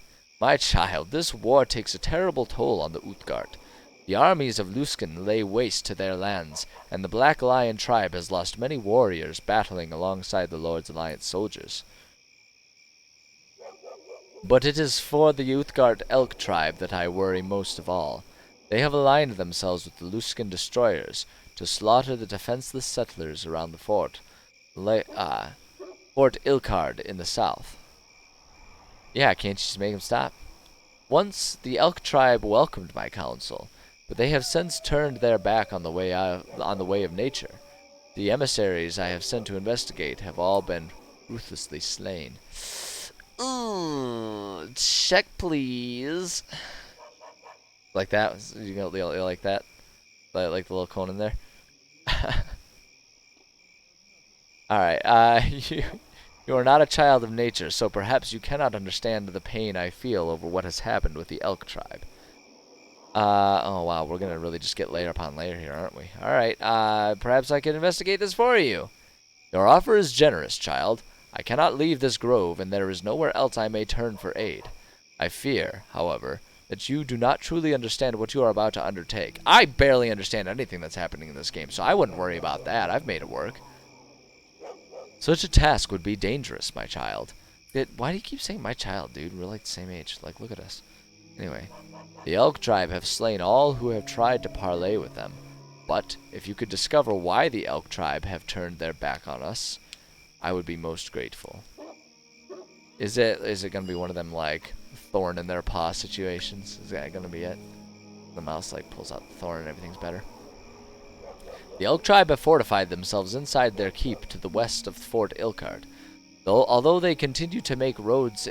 My child, this war takes a terrible toll on the Uthgard. The armies of Luskan lay waste to their lands, and the Black Lion tribe has lost many warriors battling alongside the Lord's Alliance soldiers. But it is for the Uthgard elk tribe that I worry most of all. They have aligned themselves with the Luskan destroyers to slaughter the defenseless settlers around the Fort Ilkard in the south. Yeah, can't you just make them stop? Once the elk tribe welcomed my counsel, but they have since turned their back on the way of nature. The emissaries I have sent to investigate have all been ruthlessly slain. Check please. Like that? You like that? Like the little cone in there? Alright, you are not a child of nature, so perhaps you cannot understand the pain I feel over what has happened with the elk tribe. Oh wow, we're gonna really just get layer upon layer here, aren't we? Alright, perhaps I can investigate this for you. Your offer is generous, child. I cannot leave this grove, and there is nowhere else I may turn for aid. I fear, however, that you do not truly understand what you are about to undertake. I barely understand anything that's happening in this game, so I wouldn't worry about that. I've made it work. Such a task would be dangerous, my child. Why do you keep saying my child, dude? We're like the same age. Like, look at us. Anyway, the elk tribe have slain all who have tried to parley with them. But if you could discover why the elk tribe have turned their back on us, I would be most grateful. Is it gonna be one of them like thorn in their paw situations? Is that gonna be it? The mouse like pulls out the thorn and everything's better. The elk tribe have fortified themselves inside their keep to the west of Fort Ilkard. Although they continue to make raids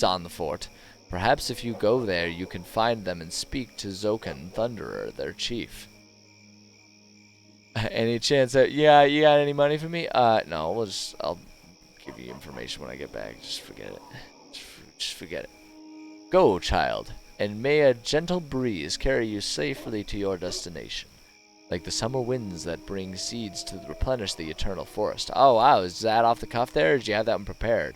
on the fort, perhaps if you go there you can find them and speak to Zokan Thunderer, their chief. Any chance that, yeah, you got any money for me? No, I'll give you information when I get back. Just forget it. Just forget it. Go, child, and may a gentle breeze carry you safely to your destination. Like the summer winds that bring seeds to replenish the eternal forest. Oh, wow, is that off the cuff there, or did you have that one prepared?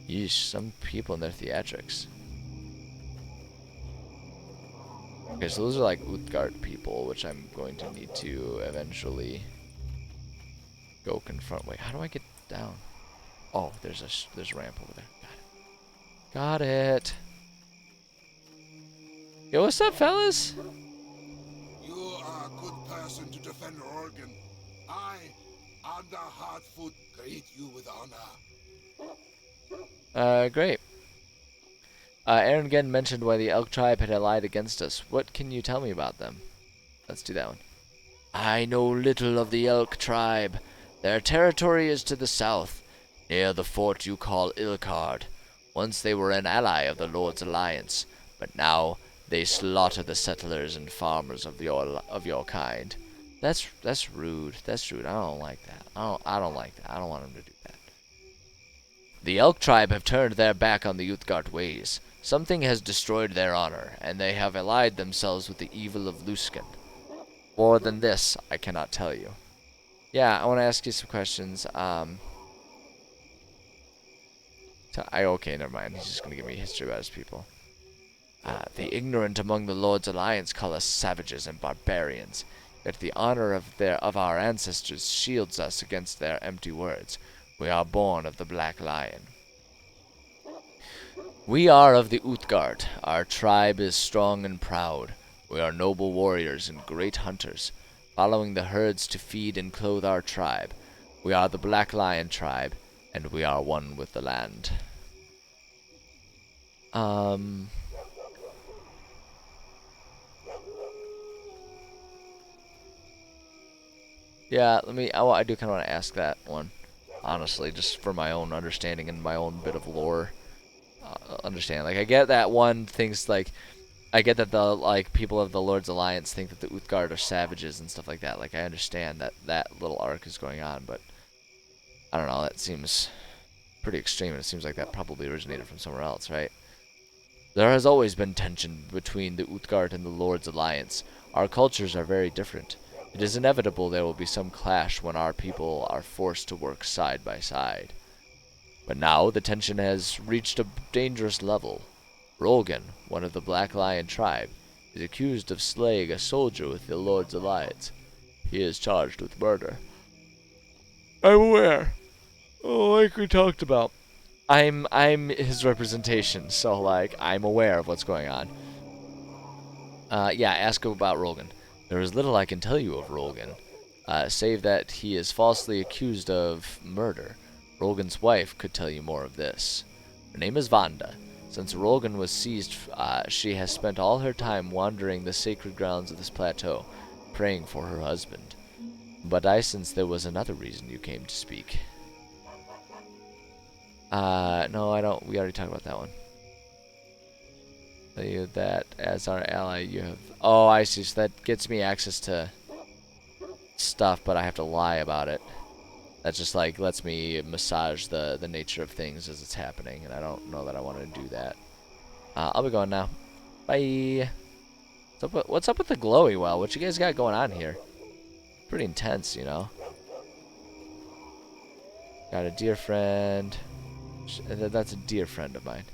Yeesh, some people in their theatrics. Okay, so those are like Uthgard people, which I'm going to need to eventually go confront. Wait, how do I get down? Oh, there's a ramp over there. Got it. Yo, what's up, fellas? You are a good person to defend Oregon. I, Under Hardfoot, greet you with honor. Great. Aaron again mentioned why the elk tribe had allied against us. What can you tell me about them? Let's do that one. I know little of the elk tribe. Their territory is to the south, near the fort you call Ilkard. Once they were an ally of the Lord's Alliance, but now they slaughter the settlers and farmers of your kind. That's rude. That's rude. I don't like that. I don't like that. I don't want them to do that. The elk tribe have turned their back on the Uthgard ways. Something has destroyed their honor, and they have allied themselves with the evil of Luskan. More than this, I cannot tell you. Yeah, I want to ask you some questions. Okay, never mind. He's just going to give me history about his people. The ignorant among the Lord's Alliance call us savages and barbarians, yet the honor of our ancestors shields us against their empty words. We are born of the Black Lion. We are of the Uthgard. Our tribe is strong and proud. We are noble warriors and great hunters, following the herds to feed and clothe our tribe. We are the Black Lion tribe, and we are one with the land. Yeah, I do kind of want to ask that one, honestly, just for my own understanding and my own bit of lore. Understand. Like, I get that one thing's like, I get that the people of the Lord's Alliance think that the Uthgard are savages and stuff like that. Like, I understand that that little arc is going on, but I don't know. That seems pretty extreme, and it seems like that probably originated from somewhere else, right? There has always been tension between the Uthgard and the Lord's Alliance. Our cultures are very different. It is inevitable there will be some clash when our people are forced to work side by side. But now the tension has reached a dangerous level. Rogan, one of the Black Lion tribe, is accused of slaying a soldier with the Lord's Alliance. He is charged with murder. I'm aware. Oh, like we talked about. I'm his representation, so like I'm aware of what's going on. Yeah, ask him about Rogan. There is little I can tell you of Rogan, save that he is falsely accused of murder. Rogan's wife could tell you more of this. Her name is Vanda. Since Rogan was seized, she has spent all her time wandering the sacred grounds of this plateau, praying for her husband. But I sense there was another reason you came to speak. No, I don't. We already talked about that one. Tell you that as our ally, you have. Oh, I see. So that gets me access to stuff, but I have to lie about it. That just like lets me massage the nature of things as it's happening, and I don't know that I want to do that. I'll be going now. Bye. What's up with the glowy well? What you guys got going on here? Pretty intense, you know. Got a dear friend. That's a dear friend of mine.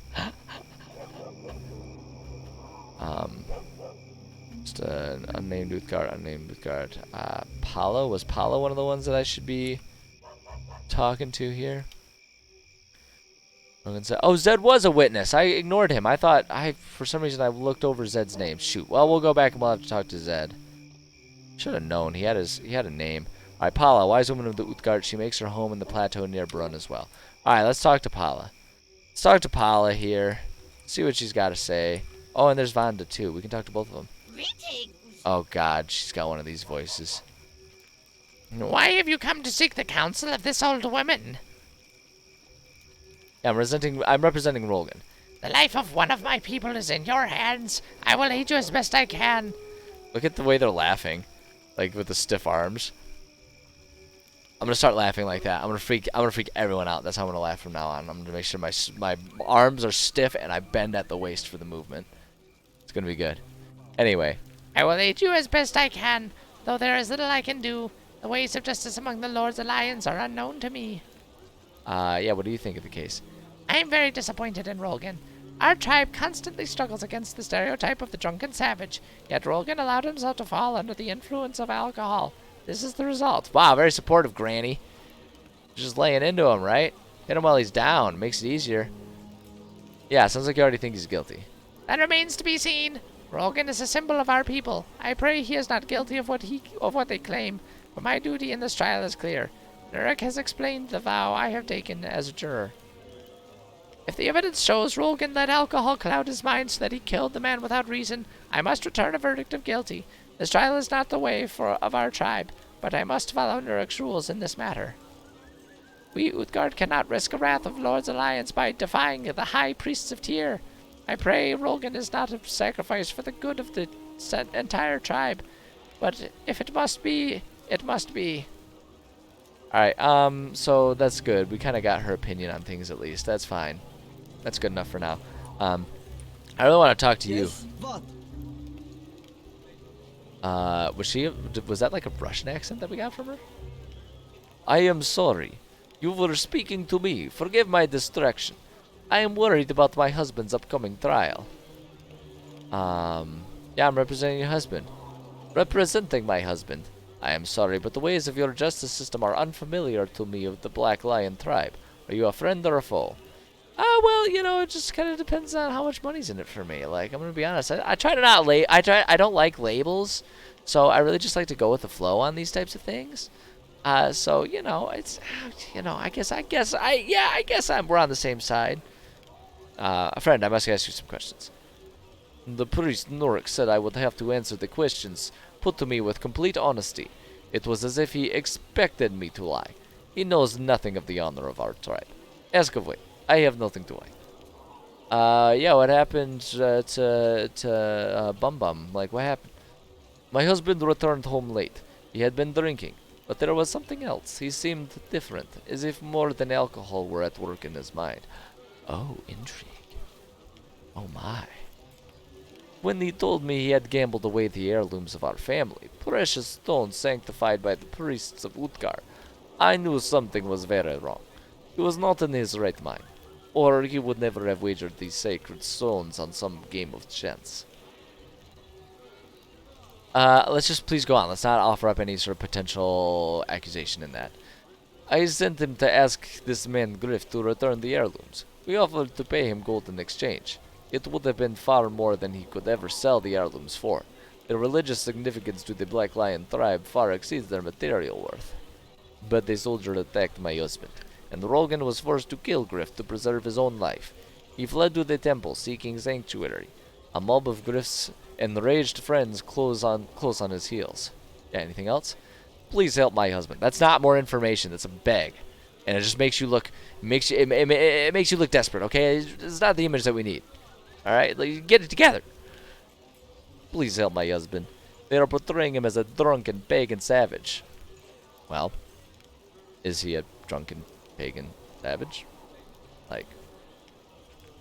Just an unnamed Uthgard. Pala? Was Pala one of the ones that I should be talking to here? Oh, Zed was a witness. I ignored him. For some reason I looked over Zed's name. Shoot. Well, we'll go back and we'll have to talk to Zed. Should have known. He had a name. Alright, Pala, wise woman of the Uthgard. She makes her home in the plateau near Brunn as well. Alright, let's talk to Pala. Let's talk to Pala here. See what she's got to say. Oh, and there's Vanda too. We can talk to both of them. Greetings. Oh god, she's got one of these voices. Why have you come to seek the counsel of this old woman? Yeah, I'm representing Rolgan. The life of one of my people is in your hands. I will aid you as best I can. Look at the way they're laughing. Like with the stiff arms. I'm gonna start laughing like that. I'm gonna freak everyone out. That's how I'm gonna laugh from now on. I'm gonna make sure my arms are stiff and I bend at the waist for the movement. It's gonna be good. Anyway. I will aid you as best I can, though there is little I can do. The ways of justice among the Lord's Alliance are unknown to me. Yeah, what do you think of the case? I am very disappointed in Rolgan. Our tribe constantly struggles against the stereotype of the drunken savage, yet Rolgan allowed himself to fall under the influence of alcohol. This is the result. Wow, very supportive, Granny. Just laying into him, right? Hit him while he's down. Makes it easier. Yeah, sounds like you already think he's guilty. That remains to be seen. Rolgan is a symbol of our people. I pray he is not guilty of what they claim, but my duty in this trial is clear. Nurik has explained the vow I have taken as a juror. If the evidence shows Rolgan let alcohol cloud his mind so that he killed the man without reason, I must return a verdict of guilty. This trial is not the way of our tribe, but I must follow Nurik's rules in this matter. We Uthgard cannot risk a wrath of Lord's Alliance by defying the high priests of Tyr. I pray Rolgan is not a sacrifice for the good of the entire tribe, but if it must be, it must be. Alright, so that's good. We kind of got her opinion on things at least. That's fine. That's good enough for now. I really want to talk to you. What? Was that like a Russian accent that we got from her? I am sorry. You were speaking to me. Forgive my distraction. I am worried about my husband's upcoming trial. Yeah, I'm representing your husband. Representing my husband. I am sorry, but the ways of your justice system are unfamiliar to me of the Black Lion tribe. Are you a friend or a foe? Well, you know, it just kind of depends on how much money's in it for me. Like, I'm gonna be honest. I try to not I don't like labels, so I really just like to go with the flow on these types of things. So you know, it's I guess we're on the same side. A friend, I must ask you some questions. The priest Nurik said I would have to answer the questions put to me with complete honesty. It was as if he expected me to lie. He knows nothing of the honor of our tribe. Ask away. I have nothing to hide. Yeah, what happened to Bum Bum? Like, what happened? My husband returned home late. He had been drinking, but there was something else. He seemed different, as if more than alcohol were at work in his mind. Oh, intrigue. Oh my. When he told me he had gambled away the heirlooms of our family, precious stones sanctified by the priests of Utgard, I knew something was very wrong. He was not in his right mind, or he would never have wagered these sacred stones on some game of chance. Let's just please go on. Let's not offer up any sort of potential accusation in that. I sent him to ask this man Griff to return the heirlooms. We offered to pay him gold in exchange. It would have been far more than he could ever sell the heirlooms for. Their religious significance to the Black Lion tribe far exceeds their material worth. But the soldier attacked my husband, and Rogan was forced to kill Griff to preserve his own life. He fled to the temple seeking sanctuary. A mob of Griff's enraged friends close on his heels. Yeah, anything else? Please help my husband. That's not more information. That's a beg, and it just makes you look it makes you look desperate. Okay, it's not the image that we need. All right, like, get it together. Please help my husband. They are portraying him as a drunken pagan savage. Well, is he a drunken pagan savage? Like,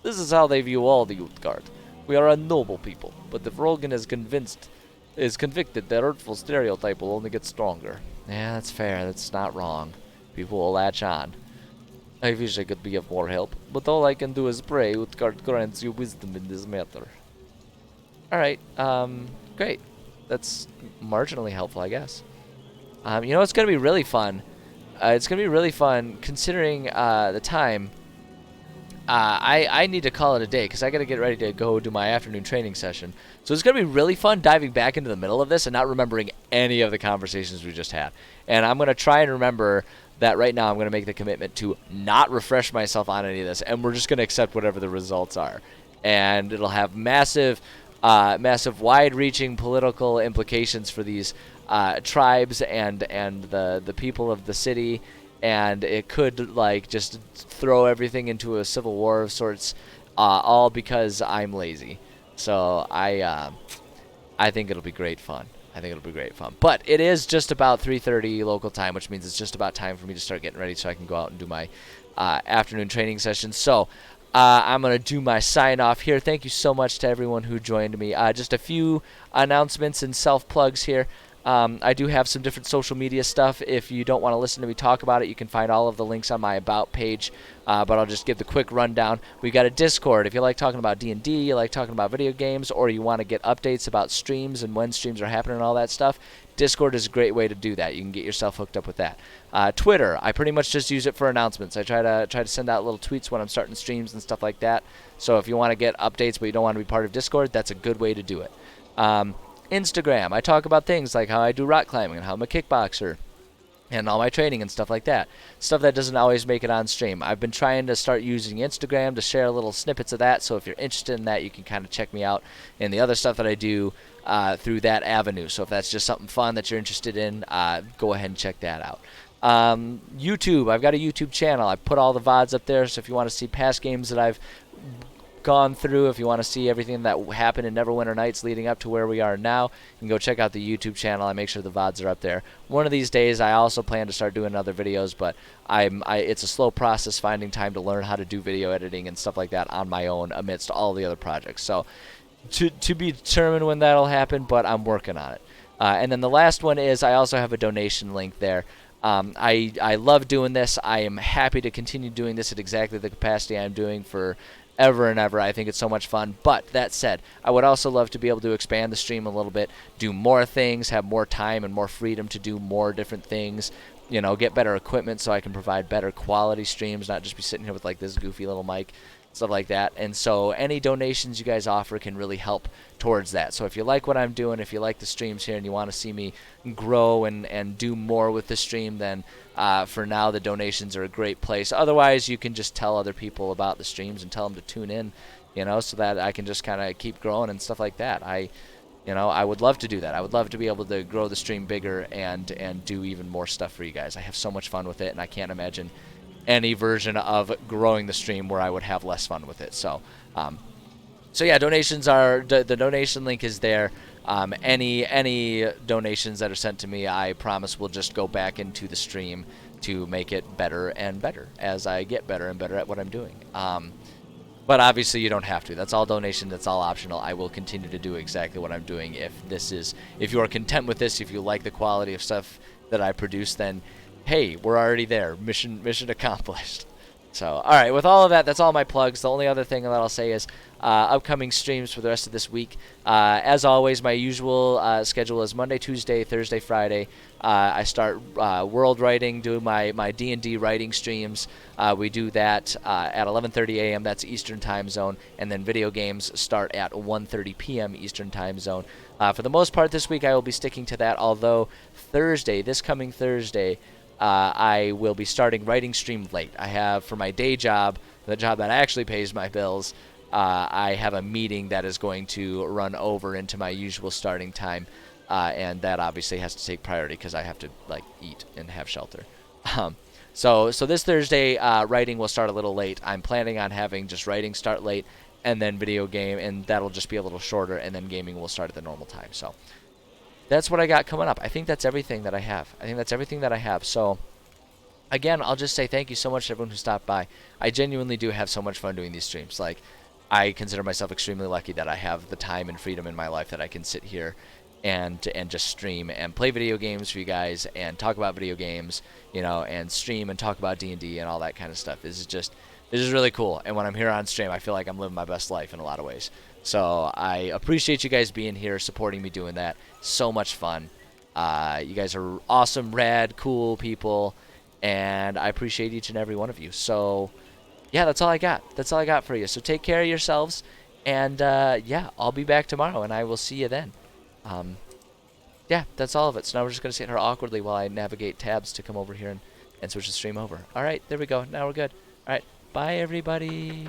this is how they view all the Utgard. We are a noble people, but if Rogan is convicted, that hurtful stereotype will only get stronger. Yeah, that's fair. That's not wrong. People will latch on. I wish I could be of more help, but all I can do is pray Utgard grants you wisdom in this matter. Alright, great. That's marginally helpful, I guess. You know, it's going to be really fun. It's going to be really fun considering the time. I need to call it a day because I got to get ready to go do my afternoon training session. So it's going to be really fun diving back into the middle of this and not remembering any of the conversations we just had. And I'm going to try and remember that right now I'm going to make the commitment to not refresh myself on any of this, and we're just going to accept whatever the results are. And it'll have massive, wide-reaching political implications for these tribes and the people of the city. And it could, like, just throw everything into a civil war of sorts, all because I'm lazy. So I think it'll be great fun. But it is just about 3:30 local time, which means it's just about time for me to start getting ready so I can go out and do my afternoon training session. So I'm going to do my sign-off here. Thank you so much to everyone who joined me. Just a few announcements and self-plugs here. I do have some different social media stuff. If you don't want to listen to me talk about it, you can find all of the links on my About page, but I'll just give the quick rundown. We got a Discord. If you like talking about D&D, you like talking about video games, or you want to get updates about streams and when streams are happening and all that stuff, Discord is a great way to do that. You can get yourself hooked up with that. Twitter, I pretty much just use it for announcements. I try to send out little tweets when I'm starting streams and stuff like that. So if you want to get updates but you don't want to be part of Discord, that's a good way to do it. Instagram, I talk about things like how I do rock climbing and how I'm a kickboxer and all my training and stuff like that. Stuff that doesn't always make it on stream. I've been trying to start using Instagram to share little snippets of that, so if you're interested in that, you can kind of check me out and the other stuff that I do through that avenue. So if that's just something fun that you're interested in, go ahead and check that out. YouTube, I've got a YouTube channel. I put all the VODs up there, so if you want to see past games that I've gone through, if you want to see everything that happened in Neverwinter Nights leading up to where we are now, you can go check out the YouTube channel. I make sure the VODs are up there. One of these days I also plan to start doing other videos, but it's a slow process finding time to learn how to do video editing and stuff like that on my own amidst all the other projects. So to be determined when that'll happen, but I'm working on it. And then the last one is I also have a donation link there. I love doing this. I am happy to continue doing this at exactly the capacity I'm doing for ever and ever. I think it's so much fun. But that said, I would also love to be able to expand the stream a little bit, do more things, have more time and more freedom to do more different things, you know, get better equipment so I can provide better quality streams, not just be sitting here with like this goofy little mic, stuff like that. And so any donations you guys offer can really help towards that. So if you like what I'm doing, if you like the streams here and you want to see me grow and do more with the stream, then for now the donations are a great place. Otherwise, you can just tell other people about the streams and tell them to tune in, you know, so that I can just kind of keep growing and stuff like that. You know, I would love to do that. I would love to be able to grow the stream bigger and do even more stuff for you guys. I have so much fun with it, and I can't imagine any version of growing the stream where I would have less fun with it. So, so yeah, donations are the donation link is there. Any donations that are sent to me, I promise will just go back into the stream to make it better and better as I get better and better at what I'm doing. But obviously you don't have to. That's all donation. That's all optional. I will continue to do exactly what I'm doing. If you are content with this, if you like the quality of stuff that I produce, then hey, we're already there. Mission accomplished. So, all right, with all of that, that's all my plugs. The only other thing that I'll say is upcoming streams for the rest of this week. As always, my usual schedule is Monday, Tuesday, Thursday, Friday. I start world writing, do my D&D writing streams. We do that at 11:30 a.m. That's Eastern Time Zone, and then video games start at 1:30 p.m. Eastern Time Zone. For the most part this week, I will be sticking to that, although this coming Thursday, I will be starting writing stream late. I have, for my day job, the job that actually pays my bills, I have a meeting that is going to run over into my usual starting time, and that obviously has to take priority because I have to eat and have shelter. So this Thursday, writing will start a little late. I'm planning on having just writing start late, and then video game, and that'll just be a little shorter, and then gaming will start at the normal time. So that's what I got coming up. I think that's everything that I have. So, again, I'll just say thank you so much to everyone who stopped by. I genuinely do have so much fun doing these streams. I consider myself extremely lucky that I have the time and freedom in my life that I can sit here and just stream and play video games for you guys and talk about video games, and stream and talk about D&D and all that kind of stuff. This is really cool. And when I'm here on stream, I feel like I'm living my best life in a lot of ways. So I appreciate you guys being here, supporting me doing that. So much fun. You guys are awesome, rad, cool people, and I appreciate each and every one of you. So, yeah, that's all I got. That's all I got for you. So take care of yourselves, and, yeah, I'll be back tomorrow, and I will see you then. Yeah, that's all of it. So now we're just going to sit here awkwardly while I navigate tabs to come over here and switch the stream over. All right, there we go. Now we're good. All right, bye, everybody.